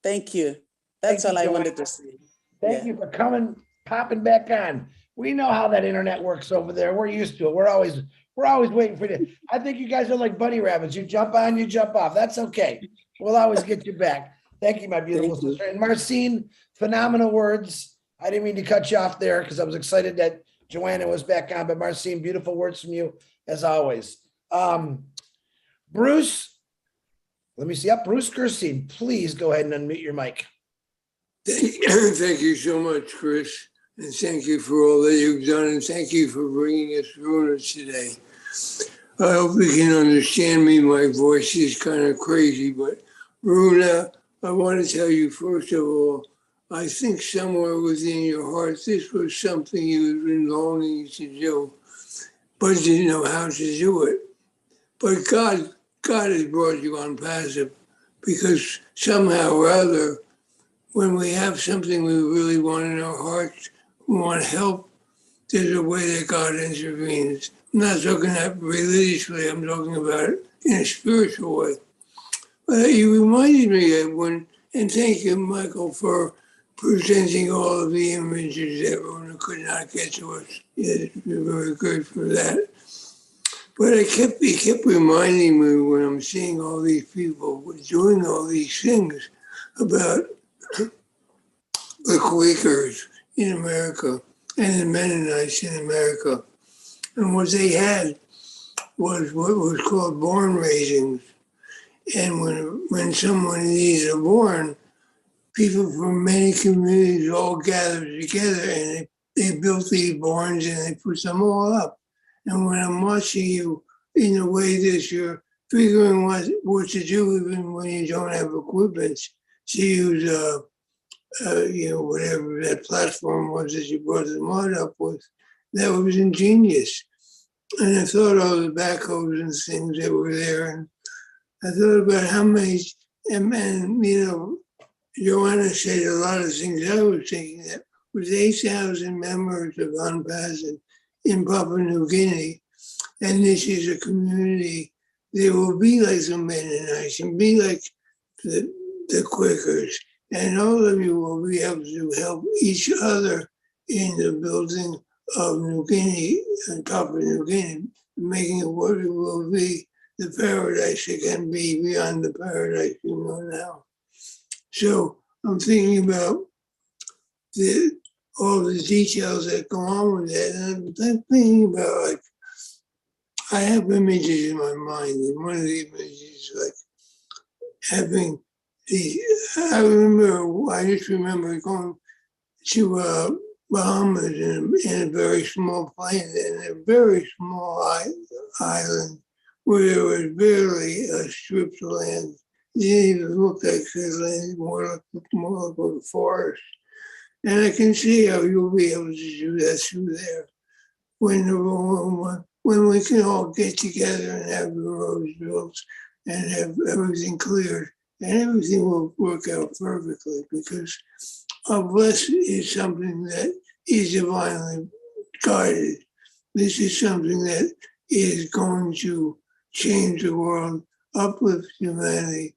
Speaker 11: Thank you. That's all I wanted to say.
Speaker 1: Thank you for coming, popping back on. We know how that internet works over there. We're used to it. We're always waiting for you. I think you guys are like bunny rabbits. You jump on, you jump off. That's okay. We'll always get you back. Thank you, my beautiful sister. And Marcine, phenomenal words. I didn't mean to cut you off there because I was excited that Joanna was back on, but Marcine, beautiful words from you as always. Bruce, let me see up. Bruce Gerstein, please go ahead and unmute your mic.
Speaker 14: Thank you so much, Chris. And thank you for all that you've done. And thank you for bringing us Runa today. I hope you can understand me. My voice is kind of crazy, but Runa, I want to tell you, first of all, I think somewhere within your heart, this was something you've been longing to do, but didn't know how to do it. But God has brought you OnPassive, because somehow or other, when we have something we really want in our hearts, we want to help, there's a way that God intervenes. I'm not talking about religiously, I'm talking about it in a spiritual way. But you reminded me of when, and thank you, Michael, for presenting all of the images that Rona could not get to us. Yes, you're very good for that. But it kept reminding me when I'm seeing all these people doing all these things about the Quakers in America and the Mennonites in America. And what they had was what was called born raisings. And when someone needs a born, people from many communities all gathered together and they built these barns and they put them all up. And when I'm watching you in a way that you're figuring what to do even when you don't have equipment, to use whatever that platform was that you brought the mod up with, that was ingenious. And I thought all the backhoes and things that were there. And I thought about how many, and you know, Joanna said a lot of things I was thinking that with 8,000 members of UNPAS in Papua New Guinea, and this is a community, they will be like the Mennonites and be like the Quakers, and all of you will be able to help each other in the building of New Guinea and Papua New Guinea, making it what it will be, the paradise it can be beyond the paradise you know now. So I'm thinking about all the details that go on with that, and I'm thinking about, like, I have images in my mind, and one of the images is like having I just remember going to Bahamas in a very small plane, in a very small island where there was barely a strip of land. It didn't even look like the land, more like a forest. And I can see how you'll be able to do that through there when we can all get together and have the roads built and have everything cleared, and everything will work out perfectly, because a blessing is something that is divinely guided. This is something that is going to change the world, uplift humanity,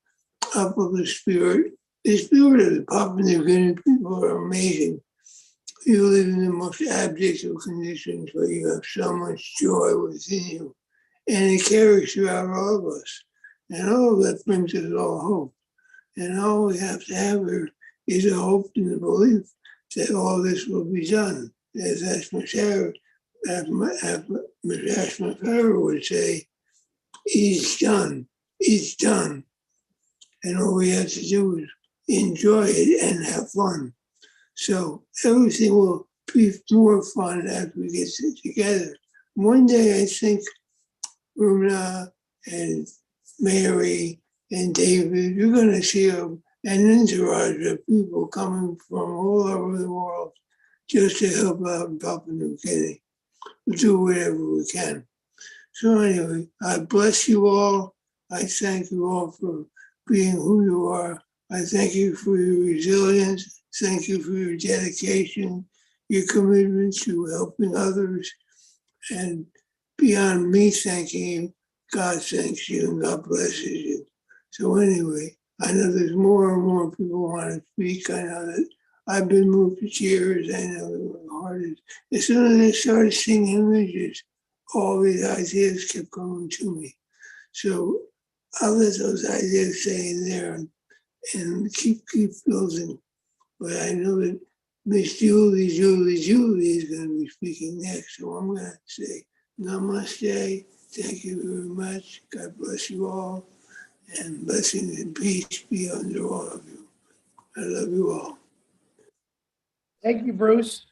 Speaker 14: uplift the spirit. The spirit of the Papua New Guinea people are amazing. You live in the most abject of conditions, but you have so much joy within you, and it carries throughout all of us. And all of that brings us all hope. And all we have to have here is a hope and a belief that all this will be done. As Ashma Farah would say, it's done, it's done. And all we have to do is enjoy it and have fun. So everything will be more fun as we get together. One day I think Runa and Mary and David, you're going to see an entourage of people coming from all over the world just to help out in Papua New Guinea. We'll do whatever we can. So anyway, I bless you all. I thank you all for being who you are. I thank you for your resilience. Thank you for your dedication, your commitment to helping others. And beyond me thanking you, God thanks you and God blesses you. So anyway, I know there's more and more people want to speak. I know that I've been moved to tears. I know that my heart is. As soon as I started seeing images, all these ideas kept coming to me. So I'll let those ideas stay in there and keep building. But I know that Miss Julie is going to be speaking next. So I'm going to say namaste. Thank you very much. God bless you all. And blessings and peace be under all of you. I love you all.
Speaker 1: Thank you, Bruce.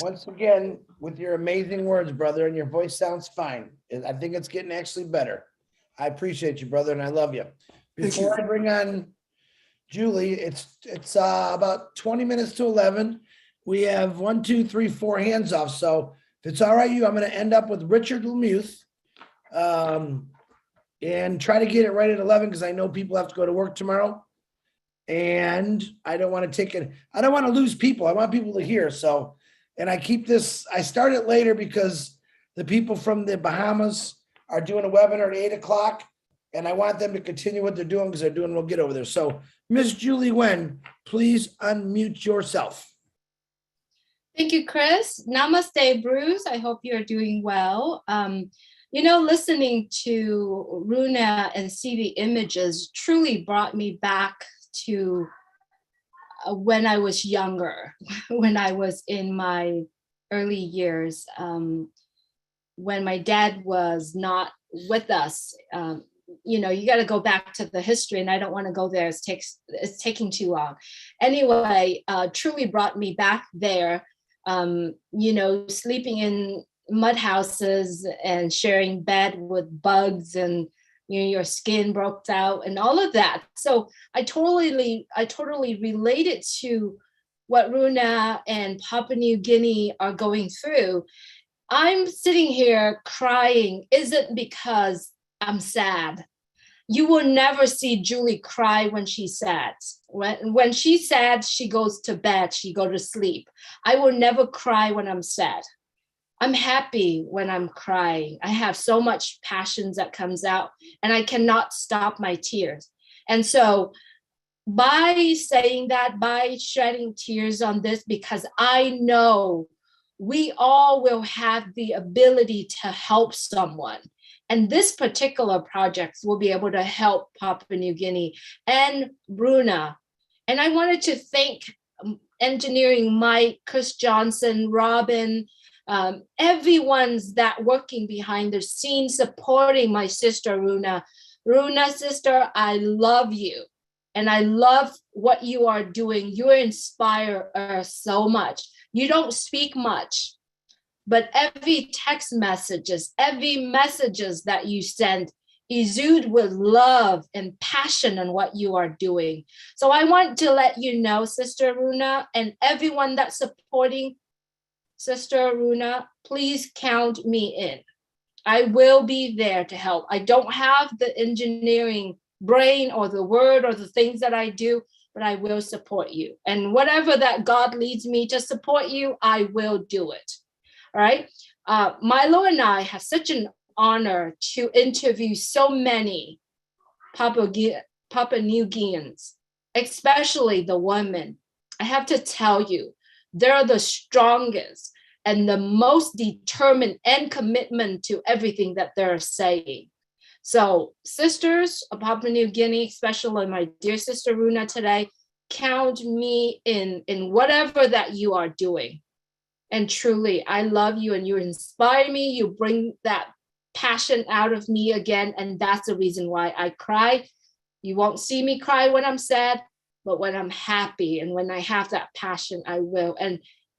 Speaker 1: Once again, with your amazing words, brother, and your voice sounds fine. I think it's getting actually better. I appreciate you, brother, and I love you. Before I bring on Julie, it's about 20 minutes to 11. We have 1, 2, 3, 4 hands off. So if it's all right, I'm going to end up with Richard Lemuth and try to get it right at 11 because I know people have to go to work tomorrow. And I don't want to take it. I don't want to lose people. I want people to hear. So, and I start it later because the people from the Bahamas are doing a webinar at 8 o'clock. And I want them to continue what they're doing because they're doing real good over there. So Miss Julie Nguyen, please unmute yourself.
Speaker 15: Thank you, Chris. Namaste, Bruce. I hope you're doing well. Listening to Runa and see the images truly brought me back to when I was younger, when I was in my early years, when my dad was not with us. You got to go back to the history, and I don't want to go there. It's taking too long. Anyway, truly brought me back there. Sleeping in mud houses and sharing bed with bugs, and your skin broke out and all of that. So I totally related to what Runa and Papua New Guinea are going through. I'm sitting here crying isn't because I'm sad. You will never see Julie cry when she's sad. When she's sad, she goes to bed, she go to sleep. I will never cry when I'm sad. I'm happy when I'm crying. I have so much passions that comes out and I cannot stop my tears. And so by saying that, by shedding tears on this, because I know we all will have the ability to help someone. And this particular project will be able to help Papua New Guinea and Bruna. And I wanted to thank Engineering Mike, Chris Johnson, Robin, everyone's that working behind the scenes supporting my sister Runa. Runa, sister, I love you. And I love what you are doing. You inspire us so much. You don't speak much, but every text messages, every messages that you send exude with love and passion on what you are doing. So I want to let you know, Sister Runa, and everyone that's supporting Sister Runa, please count me in. I will be there to help. I don't have the engineering brain or the word or the things that I do, but I will support you. And whatever that God leads me to support you, I will do it. All right. Milo and I have such an honor to interview so many Papua New Guineans, especially the women. I have to tell you, they're the strongest and the most determined and commitment to everything that they're saying. So sisters of Papua New Guinea, especially my dear sister Runa today, count me in whatever that you are doing. And truly, I love you and you inspire me. You bring that passion out of me again. And that's the reason why I cry. You won't see me cry when I'm sad, but when I'm happy and when I have that passion, I will.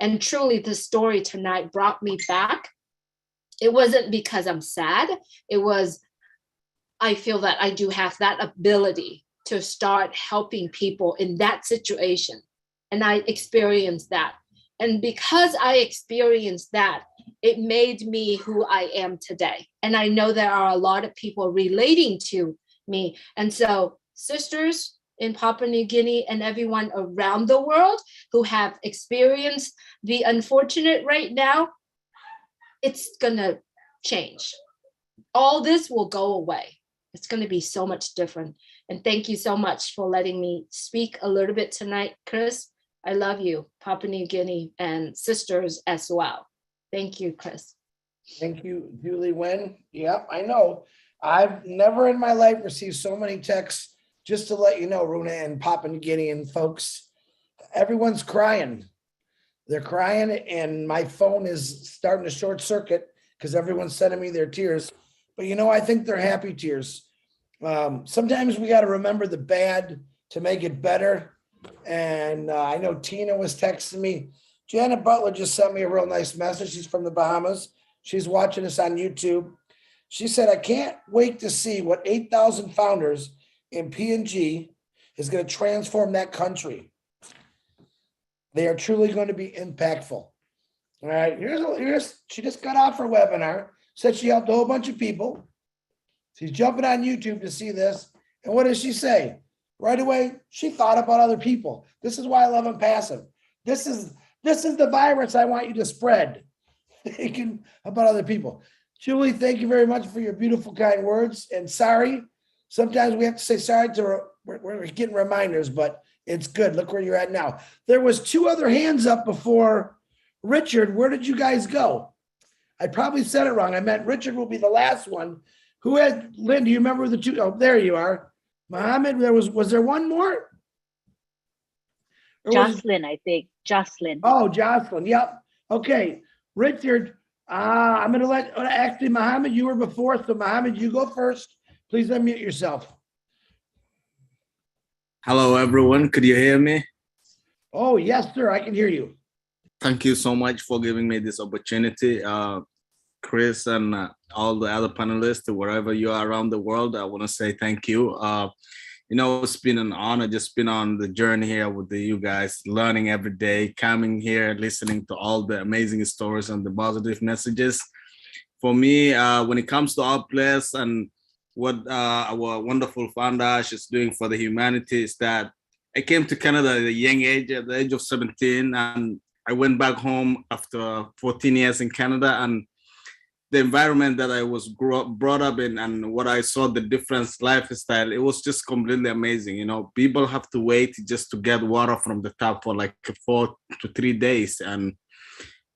Speaker 15: And truly, the story tonight brought me back. It wasn't because I'm sad. It was, I feel that I do have that ability to start helping people in that situation. And I experienced that. And because I experienced that, it made me who I am today. And I know there are a lot of people relating to me. And so sisters in Papua New Guinea and everyone around the world who have experienced the unfortunate right now, it's gonna change. All this will go away. It's going to be so much different. And thank you so much for letting me speak a little bit tonight, Chris. I love you, Papua New Guinea and sisters as well. Thank you, Chris.
Speaker 1: Thank you, Julie Nguyen. Yep, I know. I've never in my life received so many texts. Just to let you know, Runa and Papua New Guinea and folks, everyone's crying. They're crying and my phone is starting to short circuit because everyone's sending me their tears. But you know, I think they're happy tears. Sometimes we got to remember the bad to make it better. And I know Tina was texting me. Janet Butler just sent me a real nice message. She's from the Bahamas. She's watching us on YouTube. She said, I can't wait to see what 8,000 founders in PNG is going to transform that country. They are truly going to be impactful. All right, she just got off her webinar. Said she helped a whole bunch of people. She's jumping on YouTube to see this. And what does she say? Right away, she thought about other people. This is why I love Impassive. This is the virus I want you to spread. Thinking about other people. Julie, thank you very much for your beautiful, kind words. And sorry, sometimes we have to say sorry to we're getting reminders, but it's good. Look where you're at now. There was 2 other hands up before Richard. Where did you guys go? I probably said it wrong. I meant Richard will be the last one. Who had, Lynn, do you remember the 2? Oh, there you are. Mohammed, was there one more?
Speaker 2: Jocelyn, I think. Jocelyn.
Speaker 1: Oh, Jocelyn. Yep. Okay. Richard, I'm going to actually, Mohammed, you were before. So Mohammed, you go first. Please unmute yourself.
Speaker 16: Hello, everyone. Could you hear me?
Speaker 1: Oh, yes, sir. I can hear you.
Speaker 16: Thank you so much for giving me this opportunity. Chris and all the other panelists, wherever you are around the world, I want to say thank you. it's been an honor just been on the journey here with you guys, learning every day, coming here, listening to all the amazing stories and the positive messages. For me, when it comes to our place and what our wonderful founder is doing for the humanity is that I came to Canada at a young age, at the age of 17, and I went back home after 14 years in Canada, and the environment that I was brought up in and what I saw, the different lifestyle, it was just completely amazing. People have to wait just to get water from the tap for like 4 to 3 days. And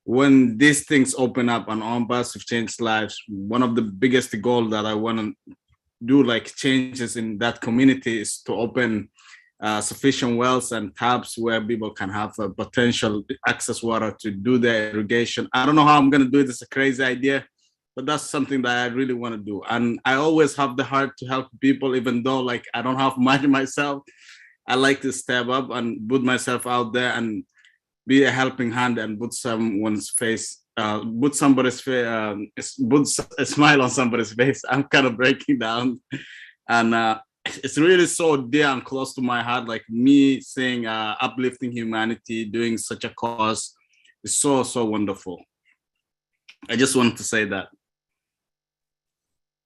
Speaker 16: when these things open up and on bus have changed lives, one of the biggest goals that I want to do, like changes in that community, is to open sufficient wells and taps where people can have a potential access water to do their irrigation. I don't know how I'm going to do it. It's a crazy idea, but that's something that I really want to do. And I always have the heart to help people, even though like I don't have much myself. I like to step up and put myself out there and be a helping hand and put someone's face, put a smile on somebody's face. I'm kind of breaking down. And it's really so dear and close to my heart, like me saying uplifting humanity, doing such a cause is so, so wonderful. I just wanted to say that.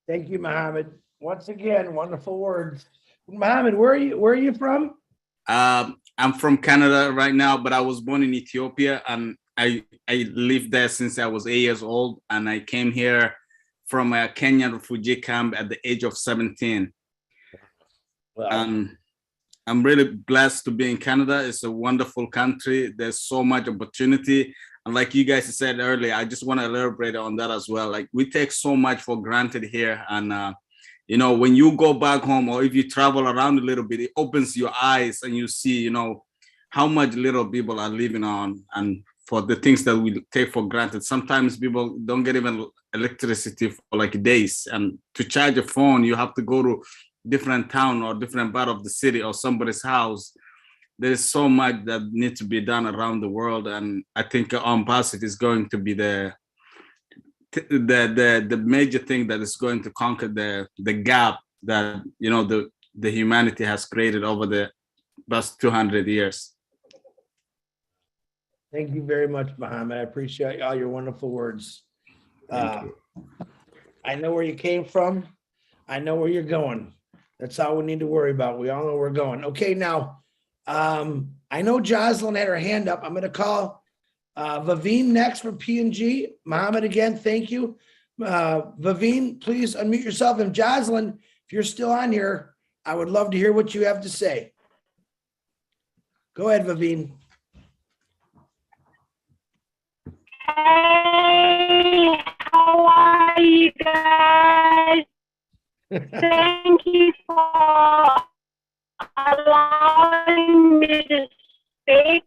Speaker 1: Thank you, Mohammed. Once again, wonderful words. Mohammed, where are you from?
Speaker 16: I'm from Canada right now, but I was born in Ethiopia, and I lived there since I was 8 years old, and I came here from a Kenyan refugee camp at the age of 17. Wow. And I'm really blessed to be in Canada. It's a wonderful country. There's so much opportunity. And like you guys said earlier, I just want to elaborate on that as well. Like we take so much for granted here. And, when you go back home or if you travel around a little bit, it opens your eyes and you see, how much little people are living on and for the things that we take for granted. Sometimes people don't get even electricity for like days. And to charge a phone, you have to go to different town or different part of the city or somebody's house. There is so much that needs to be done around the world, and I think OnPassive is going to be the major thing that is going to conquer the gap that the humanity has created over the past 200 years.
Speaker 1: Thank you very much, Mohammed. I appreciate all your wonderful words. I know where you came from. I know where you're going. That's all we need to worry about. We all know where we're going. Okay, now, I know Jocelyn had her hand up. I'm going to call Vaveen next from P&G. Mohammed, again, thank you. Vaveen, please unmute yourself. And Jocelyn, if you're still on here, I would love to hear what you have to say. Go ahead, Vaveen.
Speaker 17: Hey, how are you guys? Thank you for allowing me to speak.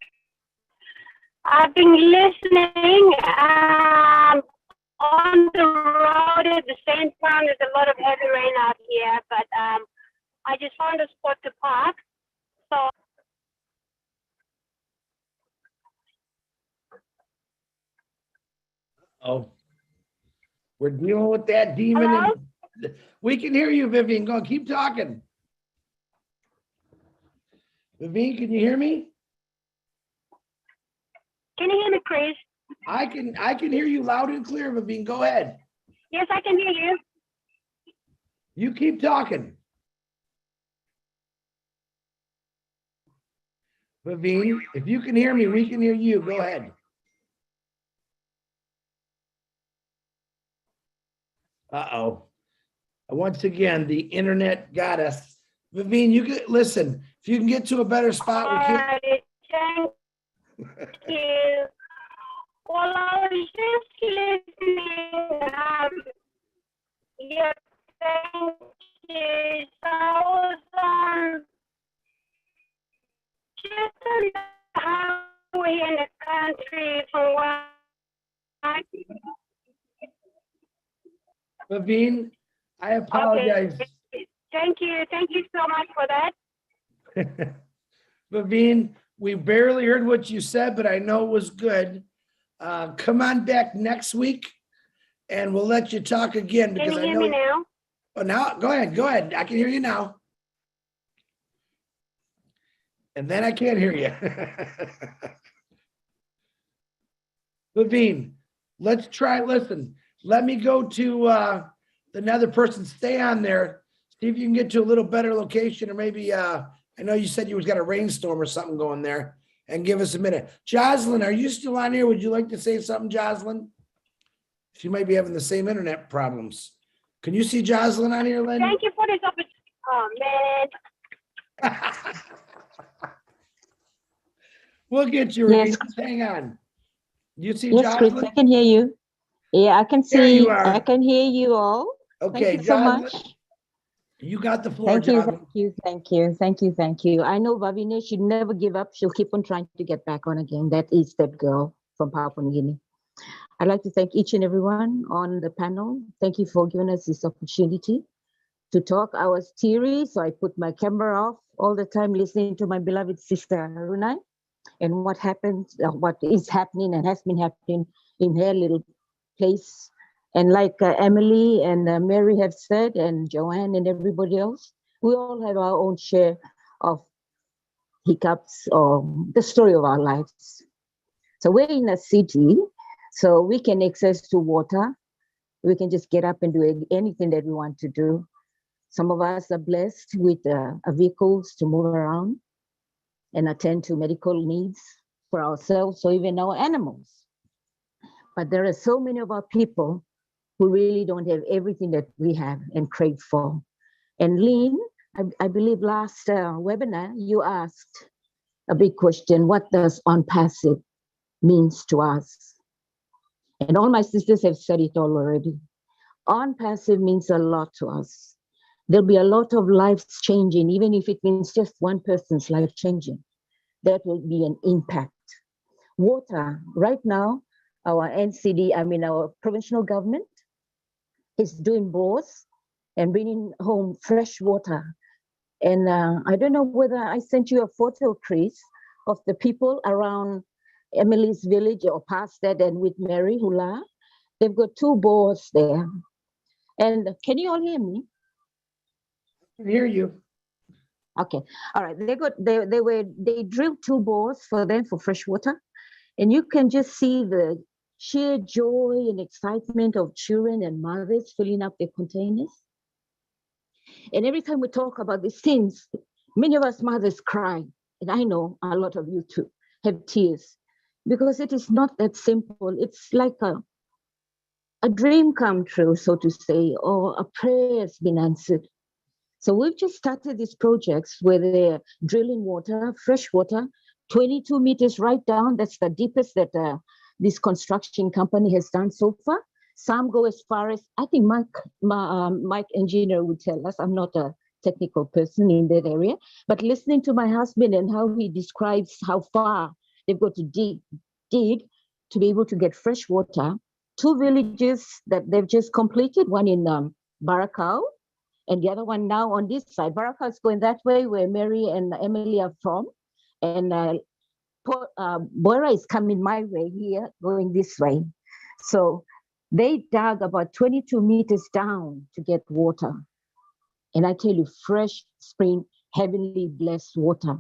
Speaker 17: I've been listening on the road at the same time. There's a lot of heavy rain out here, but I just found a spot to park. So
Speaker 1: We're dealing with that demon.
Speaker 17: Hello?
Speaker 1: We can hear you, Vivian. Go on, keep talking. Vivian, can you hear me?
Speaker 17: Can you hear me, Chris?
Speaker 1: I can hear you loud and clear, Vivian. Go ahead.
Speaker 17: Yes, I can hear you.
Speaker 1: You keep talking. Vivian, if you can hear me, we can hear you. Go ahead. Uh-oh. Once again, the internet got us. Vivian, you can listen. If you can get to a better spot, we can.
Speaker 17: Thank you. Well, I was just listening. Yeah, thank you. So I was just on the highway in the country from where I.
Speaker 1: Vivian, I apologize.
Speaker 17: Okay. Thank you. Thank you so much for that.
Speaker 1: Vivian, we barely heard what you said, but I know it was good. Come on back next week and we'll let you talk again because
Speaker 17: Can you
Speaker 1: I know.
Speaker 17: hear me now?
Speaker 1: Oh, now go ahead. Go ahead. I can hear you now. And then I can't hear you. Levine, let's try, listen, let me go to another person, stay on there. See if you can get to a little better location or maybe, I know you said you was got a rainstorm or something going there and give us a minute. Jocelyn, are you still on here? Would you like to say something, Jocelyn? She might be having the same internet problems. Can you see Jocelyn on here, Lynn?
Speaker 17: Thank you for this opportunity. Oh, man.
Speaker 1: We'll get you,
Speaker 18: Yes.
Speaker 1: Renee. Just hang on. You see
Speaker 18: Yes, Chris,
Speaker 1: Jocelyn?
Speaker 18: I can hear you. Yeah, I can
Speaker 1: There you
Speaker 18: see,
Speaker 1: are.
Speaker 18: I can hear you all.
Speaker 1: Okay,
Speaker 18: Thank you so
Speaker 1: Jocelyn,
Speaker 18: much.
Speaker 1: you got the floor,
Speaker 18: Thank you,
Speaker 1: Jocelyn.
Speaker 18: thank you, thank you, thank you, thank you. I know Vavine should never give up. She'll keep on trying to get back on again. That is that girl from Papua New Guinea. I'd like to thank each and everyone on the panel. Thank you for giving us this opportunity to talk. I was teary, so I put my camera off all the time listening to my beloved sister Runai and what happens, what is happening and has been happening in her little place. And like Emily and Mary have said, and Joanne and everybody else, we all have our own share of hiccups or the story of our lives. So we're in a city, so we can access to water. We can just get up and do anything that we want to do. Some of us are blessed with vehicles to move around and attend to medical needs for ourselves or even our animals. But there are so many of our people who really don't have everything that we have and crave for. And Lynn, I believe last webinar, you asked a big question, what does on-passive means to us? And all my sisters have said it all already. On-passive means a lot to us. There'll be a lot of lives changing, even if it means just one person's life changing. That will be an impact. Water, right now, our NCD, our provincial government is doing bores and bringing home fresh water. And I don't know whether I sent you a photo, Chris, of the people around Emily's village or past that and with Mary Hula. They've got 2 bores there. And can you all hear me?
Speaker 1: I can hear you.
Speaker 18: Okay, all right. They drilled 2 bores for them for fresh water. And you can just see the sheer joy and excitement of children and mothers filling up their containers. And every time we talk about these things, many of us mothers cry. And I know a lot of you too have tears because it is not that simple. It's like a dream come true, so to say, or a prayer has been answered. So we've just started these projects where they're drilling water, fresh water, 22 meters right down. That's the deepest that this construction company has done so far. Some go as far as, I think Mike engineer would tell us, I'm not a technical person in that area, but listening to my husband and how he describes how far they've got to dig to be able to get fresh water. 2 villages that they've just completed, one in Barakau, and the other one now on this side. Barakau is going that way where Mary and Emily are from. And Bora is coming my way here, going this way. So they dug about 22 meters down to get water. And I tell you, fresh spring, heavenly blessed water.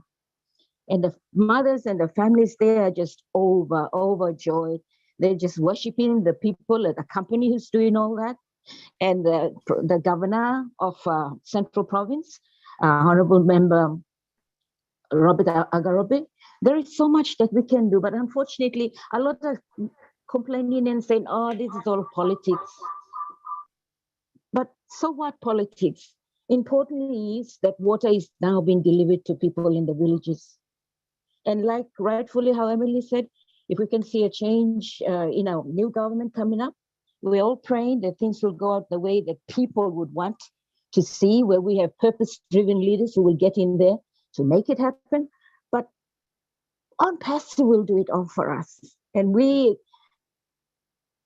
Speaker 18: And the mothers and the families there are just overjoyed. They're just worshiping the people at the company who's doing all that. And the governor of Central Province, Honorable Member Robert Agarobe. There is so much that we can do, but unfortunately, a lot of complaining and saying, oh, this is all politics. But so what politics? Importantly is that water is now being delivered to people in the villages. And like rightfully how Emily said, if we can see a change in our new government coming up, we're all praying that things will go out the way that people would want to see, where we have purpose-driven leaders who will get in there to make it happen. But on-passive will do it all for us. And we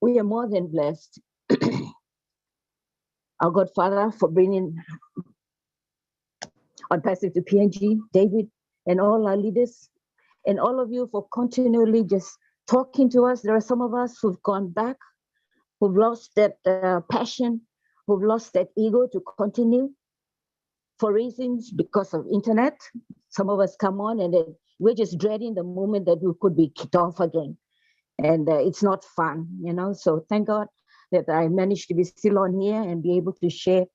Speaker 18: are more than blessed. Our Godfather for bringing on-passive to PNG, David, and all our leaders, and all of you for continually just talking to us. There are some of us who've gone back, who've lost that passion, who've lost that ego to continue for reasons because of internet. some of us come on and then we're just dreading the moment that we could be kicked off again. And it's not fun, you know. So thank God that I managed to be still on here and be able to share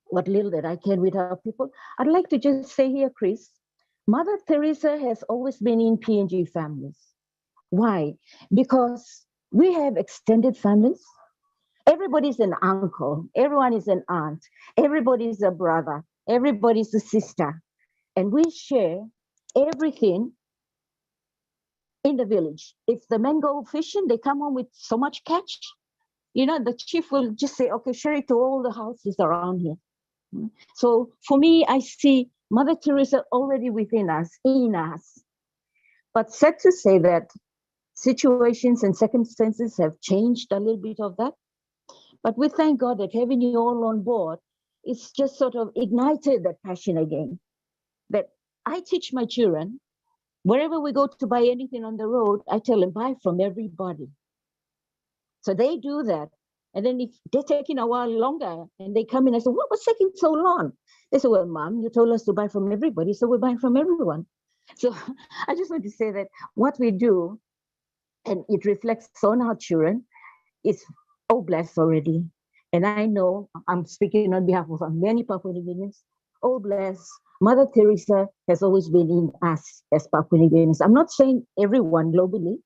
Speaker 18: what little that I can with our people. I'd like to just say here, Chris, Mother Teresa has always been in PNG families. Why? Because we have extended families. Everybody's an uncle, everyone is an aunt, everybody's a brother, everybody's a sister. And we share everything in the village. If the men go fishing, they come home with so much catch. You know, the chief will just say, okay, share it to all the houses around here. So for me, I see Mother Teresa already within us, in us. But sad to say that situations and circumstances have changed a little bit of that. But we thank God that having you all on board, it's just sort of ignited that passion again. That I teach my children, wherever we go to buy anything on the road, I tell them, buy from everybody. So they do that. And then if they're taking a while longer and they come in and say, what was taking so long? They say, well, Mom, you told us to buy from everybody, so we're buying from everyone. So I just want to say that what we do, and it reflects on our children, is blessed already. And I know I'm speaking on behalf of many Papua New Guineans. Blessed. Mother Teresa has always been in us as Papua New Guineans. I'm not saying everyone globally,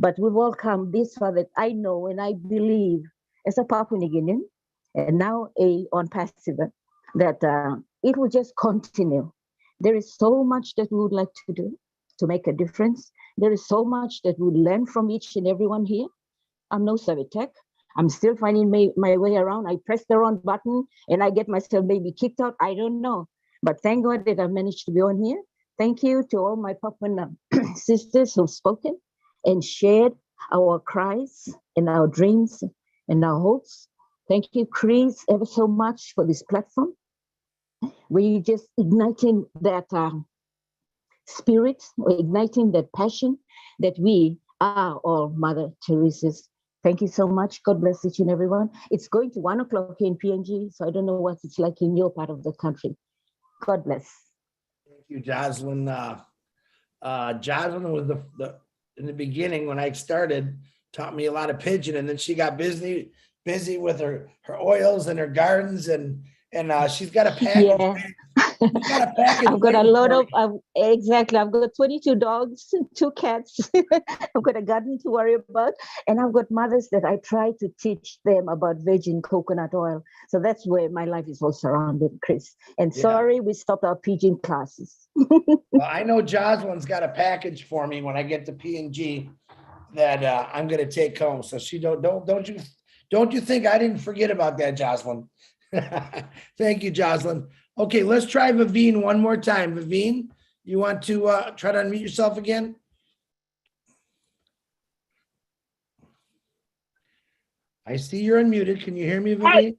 Speaker 18: but we've all come this far that I know and I believe as a Papua New Guinean, and now on passive, that it will just continue. There is so much that we would like to do to make a difference. There is so much that we learn from each and everyone here. I'm no Savitech. I'm still finding my way around. I press the wrong button and I get myself maybe kicked out. I don't know. But thank God that I managed to be on here. Thank you to all my Papuan sisters who've spoken and shared our cries and our dreams and our hopes. Thank you, Chris, ever so much for this platform. We're just igniting that spirit, we're igniting that passion that we are all Mother Teresa's. Thank you so much. God bless each and everyone. It's going to 1 o'clock in PNG, so I don't know what it's like in your part of the country. God bless.
Speaker 1: Thank you, Jocelyn. Jocelyn was in the beginning when I started, taught me a lot of Pidgin, and then she got busy with her oils and her gardens, and she's got a package.
Speaker 18: Yeah. I've got a lot of, exactly. I've got 22 dogs, 2 cats. I've got a garden to worry about. And I've got mothers that I try to teach them about virgin coconut oil. So that's where my life is all surrounded, Chris. And sorry, we stopped our Pidgin classes.
Speaker 1: Well, I know Jocelyn's got a package for me when I get to PNG that I'm going to take home. So she don't you think I didn't forget about that, Jocelyn? Thank you, Jocelyn. Okay, let's try Vivine one more time. Vivine, you want to try to unmute yourself again? I see you're unmuted. Can you hear me, Vivine?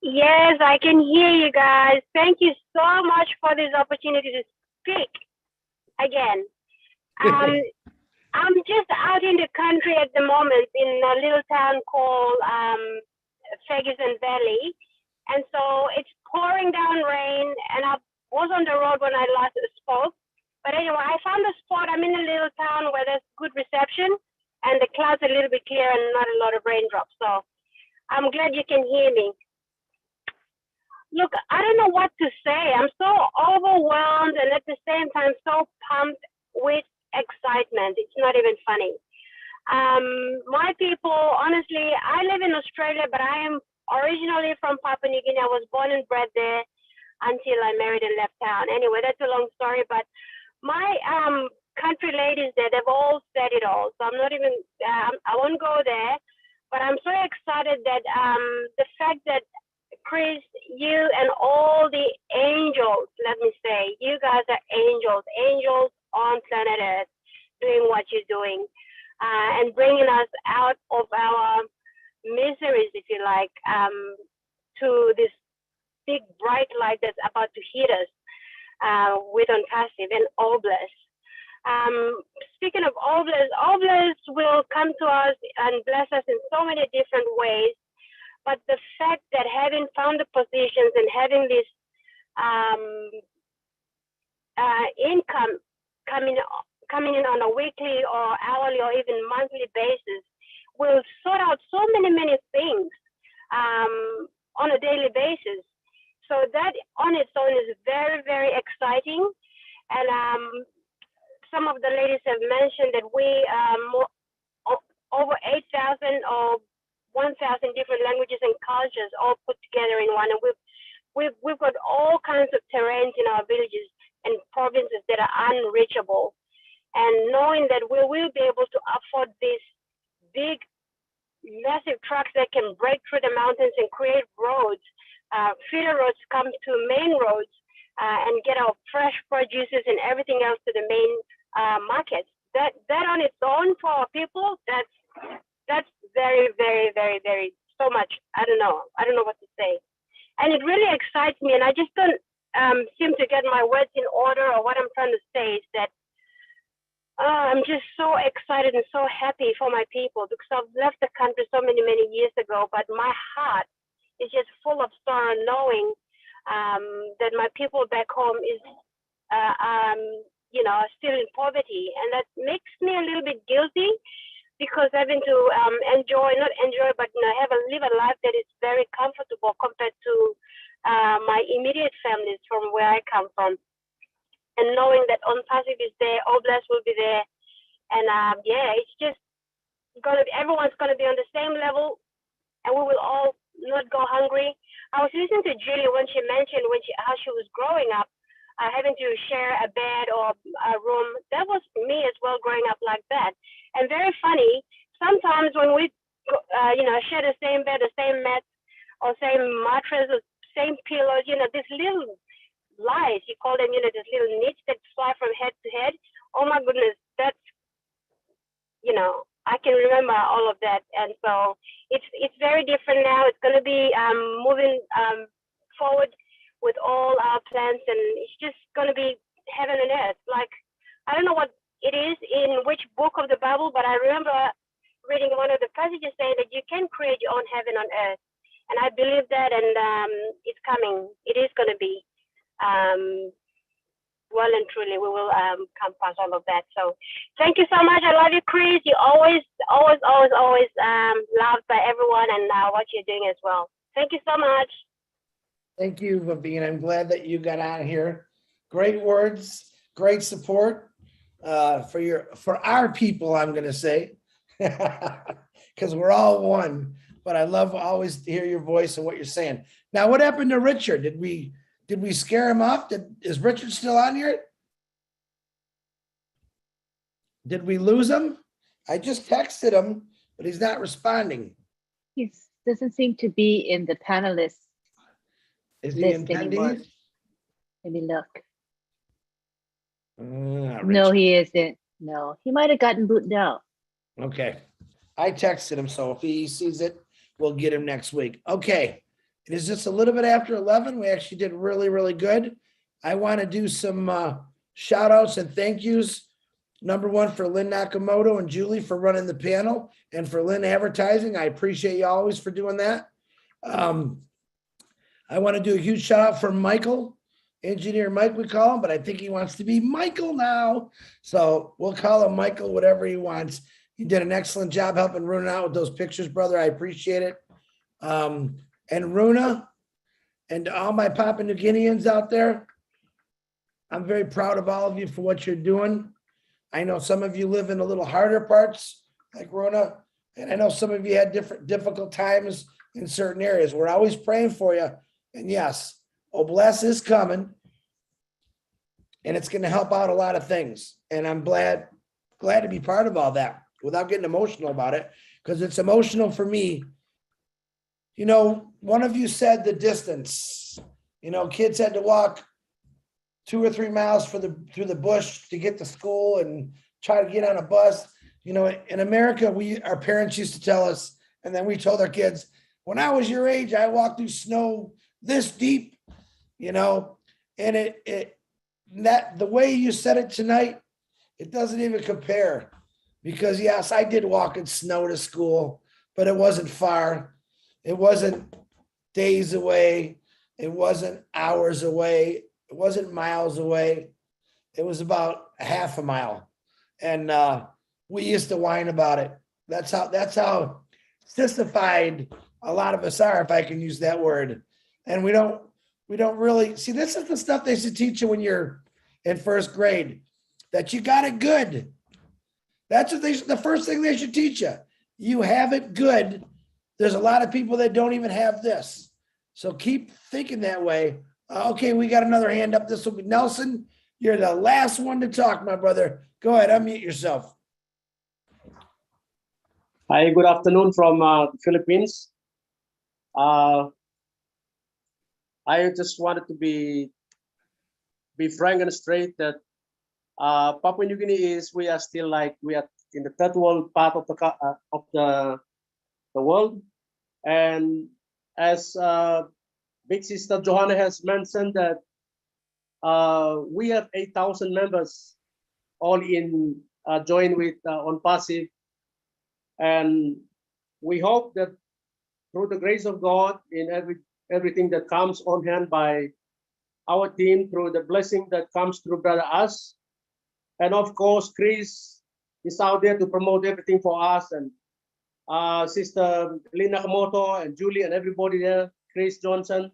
Speaker 17: Yes, I can hear you guys. Thank you so much for this opportunity to speak again. I'm just out in the country at the moment in a little town called Ferguson Valley. And so it's pouring down rain, and I was on the road when I last spoke. But anyway, I found a spot. I'm in a little town where there's good reception, and the clouds are a little bit clear and not a lot of raindrops. So I'm glad you can hear me. Look, I don't know what to say. I'm so overwhelmed and at the same time so pumped with excitement. It's not even funny. My people, honestly, I live in Australia, but I am originally from Papua New Guinea. I was born and bred there until I married and left town. Anyway, that's a long story, but my country ladies there, they've all said it all. So I'm not even, I won't go there, but I'm so excited that the fact that Chris, you and all the angels, let me say, you guys are angels on planet Earth doing what you're doing and bringing us out of our miseries, if you like, to this big bright light that's about to hit us with On Passive and All Bless. Speaking of All Bless will come to us and bless us in so many different ways. But the fact that having found the positions and having this income coming in on a weekly or hourly or even monthly basis will sort out so many things on a daily basis. So that on its own is very exciting. And some of the ladies have mentioned that we over 8,000 or 1,000 different languages and cultures all put together in one. And we've got all kinds of terrains in our villages and provinces that are unreachable. And knowing that we will be able to afford these big, massive trucks that can break through the mountains and create roads, feeder roads come to main roads and get our fresh produces and everything else to the main markets. That on its own for our people, that's very so much. I don't know what to say. And it really excites me, and I just don't seem to get my words in order, or what I'm trying to say is that I'm just so excited and so happy for my people, because I've left the country so many years ago, but my heart is just full of sorrow knowing that my people back home is still in poverty, and that makes me a little bit guilty, because having to live a life that is very comfortable compared to my immediate families from where I come from. And knowing that ONPASIF is there, Oblast will be there. And it's just everyone's gonna be on the same level, and we will all not go hungry. I was listening to Julie when she mentioned how she was growing up, having to share a bed or a room. That was me as well, growing up like that. And very funny, sometimes when we share the same bed, the same mat, or same mattress, or same pillows, these little lies, you call them, these little nits that fly from head to head. Oh my goodness, that's, I can remember all of that. And so it's very different now. It's going to be moving forward with all our plans, and it's just going to be heaven and earth. Like, I don't know what it is in which book of the Bible, but I remember reading one of the passages saying that you can create your own heaven on earth. And I believe that, and it's coming. It is going to be. Well and truly, we will come past all of that. So thank you so much. I love you, Chris. You're always loved by everyone, and what you're doing as well. Thank you so much.
Speaker 1: Thank you, Vavine. I'm glad that you got on here. Great words, great support for our people, I'm going to say, because we're all one. But I love always to hear your voice and what you're saying. Now, what happened to Richard? Did we scare him off? Is Richard still on here? Did we lose him? I just texted him, but he's not responding.
Speaker 2: He doesn't seem to be in the panelists.
Speaker 1: Is he in
Speaker 2: anymore.
Speaker 1: attendees?
Speaker 2: Let me look. No,
Speaker 1: Richard.
Speaker 2: he isn't. No, he might have gotten booted out.
Speaker 1: Okay. I texted him, so if he sees it, we'll get him next week. Okay. It is just a little bit after 11. We actually did really good. I want to do some shout outs and thank yous. Number one, for Lynn Nakamoto and Julie for running the panel, and for Lynn Advertising. I appreciate you always for doing that. I want to do a huge shout out for Michael, Engineer Mike, we call him, but I think he wants to be Michael now. So we'll call him Michael, whatever he wants. You did an excellent job helping Runa out with those pictures, brother. I appreciate it. And Runa, and to all my Papua New Guineans out there, I'm very proud of all of you for what you're doing. I know some of you live in a little harder parts like Runa, and I know some of you had difficult times in certain areas. We're always praying for you. And yes, Oblast is coming, and it's going to help out a lot of things. And I'm glad to be part of all that without getting emotional about it, because it's emotional for me. One of you said the distance. Kids had to walk 2 or 3 miles through the bush to get to school and try to get on a bus. In America, our parents used to tell us, and then we told our kids, when I was your age, I walked through snow this deep, and the way you said it tonight, it doesn't even compare, because yes, I did walk in snow to school, but it wasn't far. It wasn't days away. It wasn't hours away. It wasn't miles away. It was about half a mile. And we used to whine about it. That's how sissified a lot of us are, if I can use that word. And we don't really see, this is the stuff they should teach you when you're in first grade, that you got it good. That's what the first thing they should teach you. You have it good. There's a lot of people that don't even have this. So keep thinking that way. Okay, we got another hand up. This will be Nelson. You're the last one to talk, my brother. Go ahead, unmute yourself.
Speaker 19: Hi, good afternoon from the Philippines. I just wanted to be frank and straight that Papua New Guinea we are still we are in the third world part of the world, and as Big Sister Johanna has mentioned that we have 8,000 members all in join with on passive, and we hope that through the grace of God in everything that comes on hand by our team, through the blessing that comes through Brother Us, and of course Chris is out there to promote everything for us, and Sister Lynn Nakamoto and Julie and everybody there, Chris Johnson,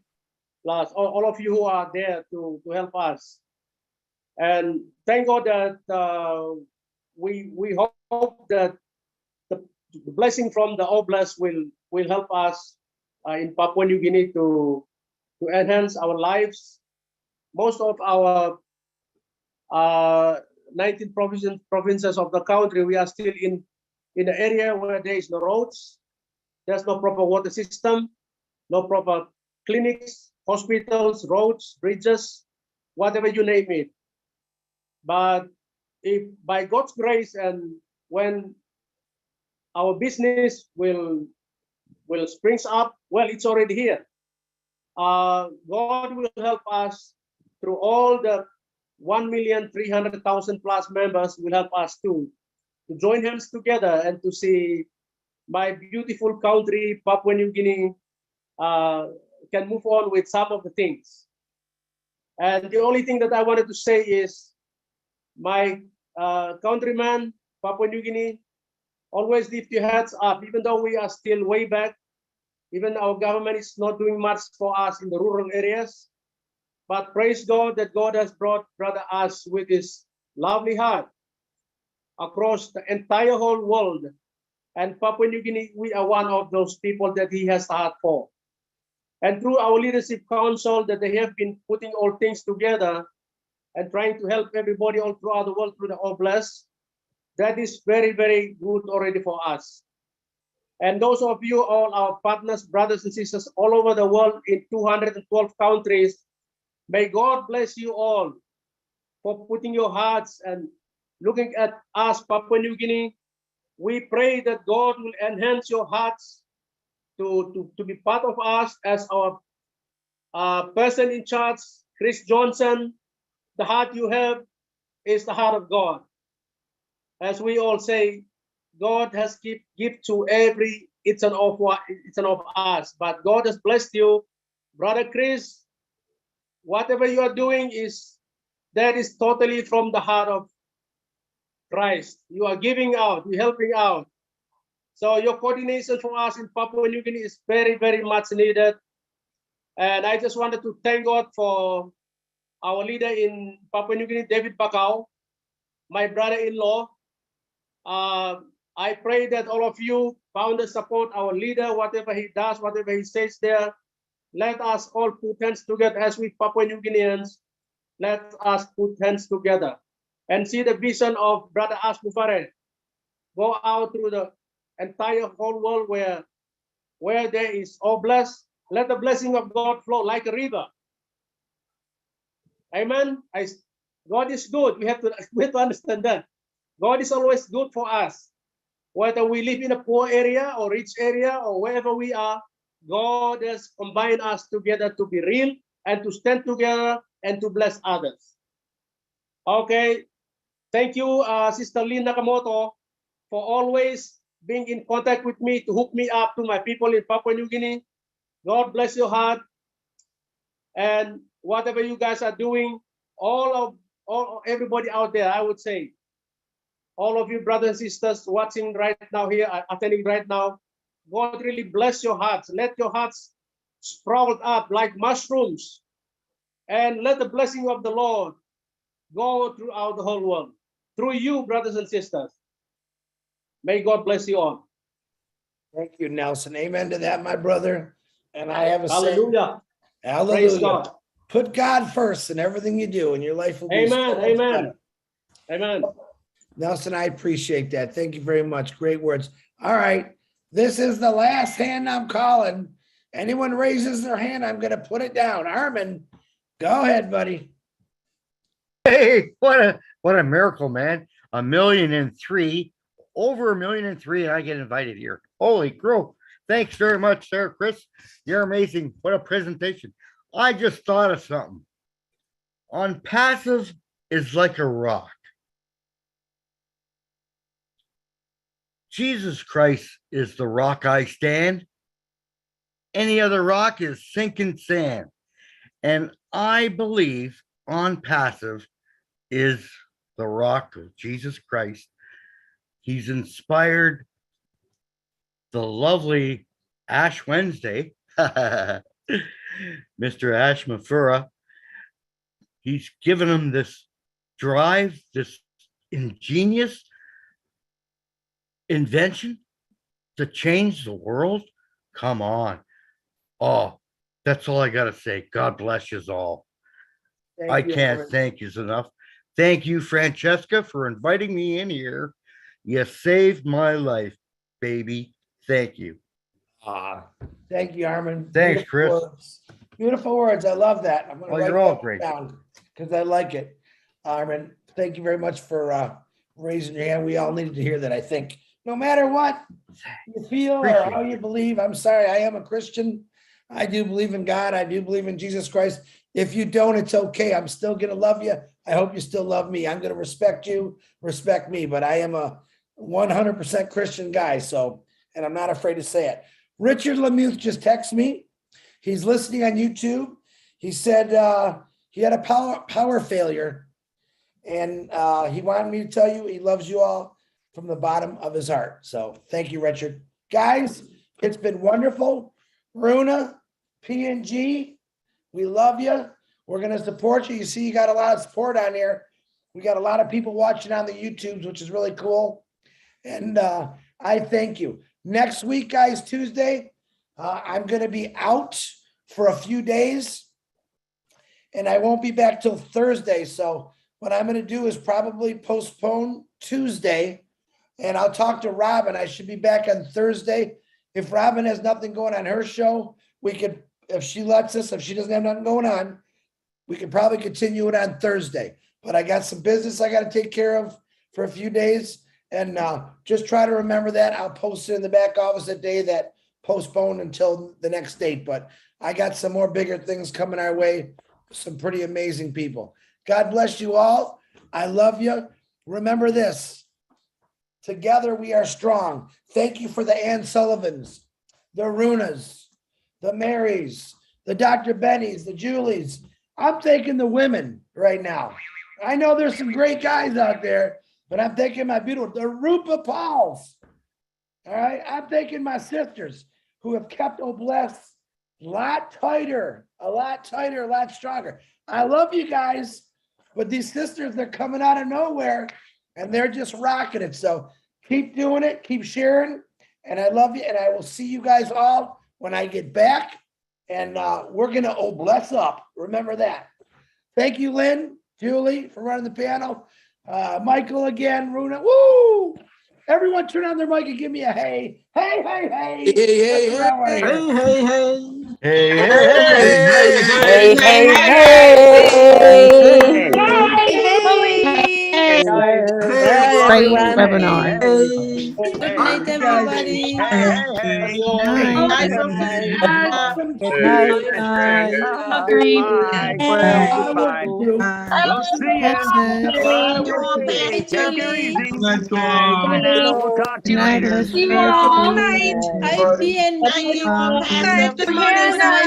Speaker 19: plus all of you who are there to help us. And thank God that we hope that the blessing from the Oblast will help us in Papua New Guinea to enhance our lives. Most of our 19 provinces of the country, we are still in the area where there is no roads, there's no proper water system, no proper clinics, hospitals, roads, bridges, whatever you name it. But if by God's grace and when our business will springs up, well, it's already here. God will help us through all the 1,300,000 plus members will help us to join hands together and to see my beautiful country, Papua New Guinea, can move on with some of the things. And the only thing that I wanted to say is, my countrymen, Papua New Guinea, always lift your heads up, even though we are still way back, even our government is not doing much for us in the rural areas. But praise God that God has brought Brother Us with his lovely heart across the entire whole world. And Papua New Guinea, we are one of those people that he has heart for. And through our leadership council that they have been putting all things together and trying to help everybody all throughout the world through the Oblast, that is very, very good already for us. And those of you, all our partners, brothers and sisters all over the world in 212 countries, may God bless you all for putting your hearts and looking at us, Papua New Guinea. We pray that God will enhance your hearts to be part of us as our person in charge, Chris Johnson. The heart you have is the heart of God. As we all say, God has give to every it's an of us, but God has blessed you, Brother Chris. Whatever you are doing that is totally from the heart of Christ. You are giving out, you're helping out. So your coordination for us in Papua New Guinea is very, very much needed. And I just wanted to thank God for our leader in Papua New Guinea, David Bakau, my brother-in-law. I pray that all of you founders support our leader, whatever he does, whatever he says there. Let us all put hands together as we Papua New Guineans. Let us put hands together and see the vision of Brother As Mufare go out through the entire whole world where there is Oblast. Let the blessing of God flow like a river. Amen. God is good. We have to understand that. God is always good for us. Whether we live in a poor area or rich area or wherever we are, God has combined us together to be real and to stand together and to bless others. Okay. Thank you, Sister Lynn Nakamoto, for always being in contact with me to hook me up to my people in Papua New Guinea. God bless your heart. And whatever you guys are doing, all of everybody out there, I would say, all of you brothers and sisters watching right now here, attending right now, God really bless your hearts. Let your hearts sprout up like mushrooms, and let the blessing of the Lord go throughout the whole world through you, brothers and sisters. May God bless you all.
Speaker 1: Thank you, Nelson. Amen to that, my brother. And I have a
Speaker 19: Hallelujah.
Speaker 1: saying, hallelujah.
Speaker 19: Praise God.
Speaker 1: Put God first in everything you do, and your life will be so
Speaker 19: Amen.
Speaker 1: much
Speaker 19: Amen.
Speaker 1: better.
Speaker 19: Amen.
Speaker 1: Nelson, I appreciate that. Thank you very much. Great words. All right. This is the last hand I'm calling. Anyone raises their hand, I'm going to put it down. Armin, go ahead, buddy.
Speaker 20: Hey, what a miracle, man. 1,000,003, over 1,000,003, and I get invited here. Holy crow. Thanks very much, sir, Chris. You're amazing. What a presentation. I just thought of something. On passive is like a rock. Jesus Christ is the rock I stand. Any other rock is sinking sand. And I believe on passive is the rock of Jesus Christ. He's inspired the lovely Ash Wednesday, Mr. Ash Mafura. He's given him this drive, this ingenious invention to change the world. Come on. Oh, that's all I got to say. God bless you all. I can't thank you enough. Thank you, Francesca, for inviting me in here. You saved my life, baby. Thank you.
Speaker 1: Thank you, Armin.
Speaker 20: Thanks, Chris.
Speaker 1: Words. Beautiful words. I love that. I'm going to
Speaker 20: Well,
Speaker 1: write
Speaker 20: you're all
Speaker 1: that
Speaker 20: great.
Speaker 1: down because I like it. Armin, thank you very much for raising your hand. We all needed to hear that, I think. No matter what you feel or how you believe, I'm sorry, I am a Christian. I do believe in God. I do believe in Jesus Christ. If you don't, it's okay. I'm still going to love you. I hope you still love me. I'm going to respect you, respect me, but I am a 100% Christian guy. So, and I'm not afraid to say it. Richard Lemuth just texted me. He's listening on YouTube. He said he had a power failure, and he wanted me to tell you he loves you all from the bottom of his heart. So thank you, Richard. Guys, it's been wonderful. Runa, PNG, we love you. We're going to support you. You see, you got a lot of support on here. We got a lot of people watching on the YouTubes, which is really cool. And I thank you. Next week, guys, Tuesday, I'm going to be out for a few days, and I won't be back till Thursday. So what I'm going to do is probably postpone Tuesday, and I'll talk to Robin. I should be back on Thursday. If Robin has nothing going on her show, we could, if she lets us, if she doesn't have nothing going on, we could probably continue it on Thursday. But I got some business I got to take care of for a few days. And just try to remember that. I'll post it in the back office that day that postponed until the next date. But I got some more bigger things coming our way. Some pretty amazing people. God bless you all. I love you. Remember this. Together we are strong. Thank you for the Ann Sullivans, the Runas, the Marys, the Dr. Bennies, the Julies. I'm thanking the women right now. I know there's some great guys out there, but I'm thanking my beautiful, the Rupa Pauls. All right. I'm thanking my sisters who have kept Oblast a lot tighter, a lot stronger. I love you guys, but these sisters, they're coming out of nowhere and they're just rocking it. So keep doing it, keep sharing. And I love you. And I will see you guys all when I get back. And we're going to Oblast up. Remember that. Thank you, Lynn, Julie, for running the panel. Michael again, Runa. Woo! Everyone turn on their mic and give me a hey. Hey, hey, hey.
Speaker 14: Hey, hey,
Speaker 1: That's what I wanna hear.
Speaker 8: Hey, hey,
Speaker 20: Hey,
Speaker 8: hey.
Speaker 10: Bye, everyone.
Speaker 8: Webinar.
Speaker 10: Good night, everybody.
Speaker 20: Good night.
Speaker 1: We'll
Speaker 20: see you.
Speaker 1: Take it easy.
Speaker 20: We'll talk to you later.
Speaker 10: Hi, PNG. Tomorrow is my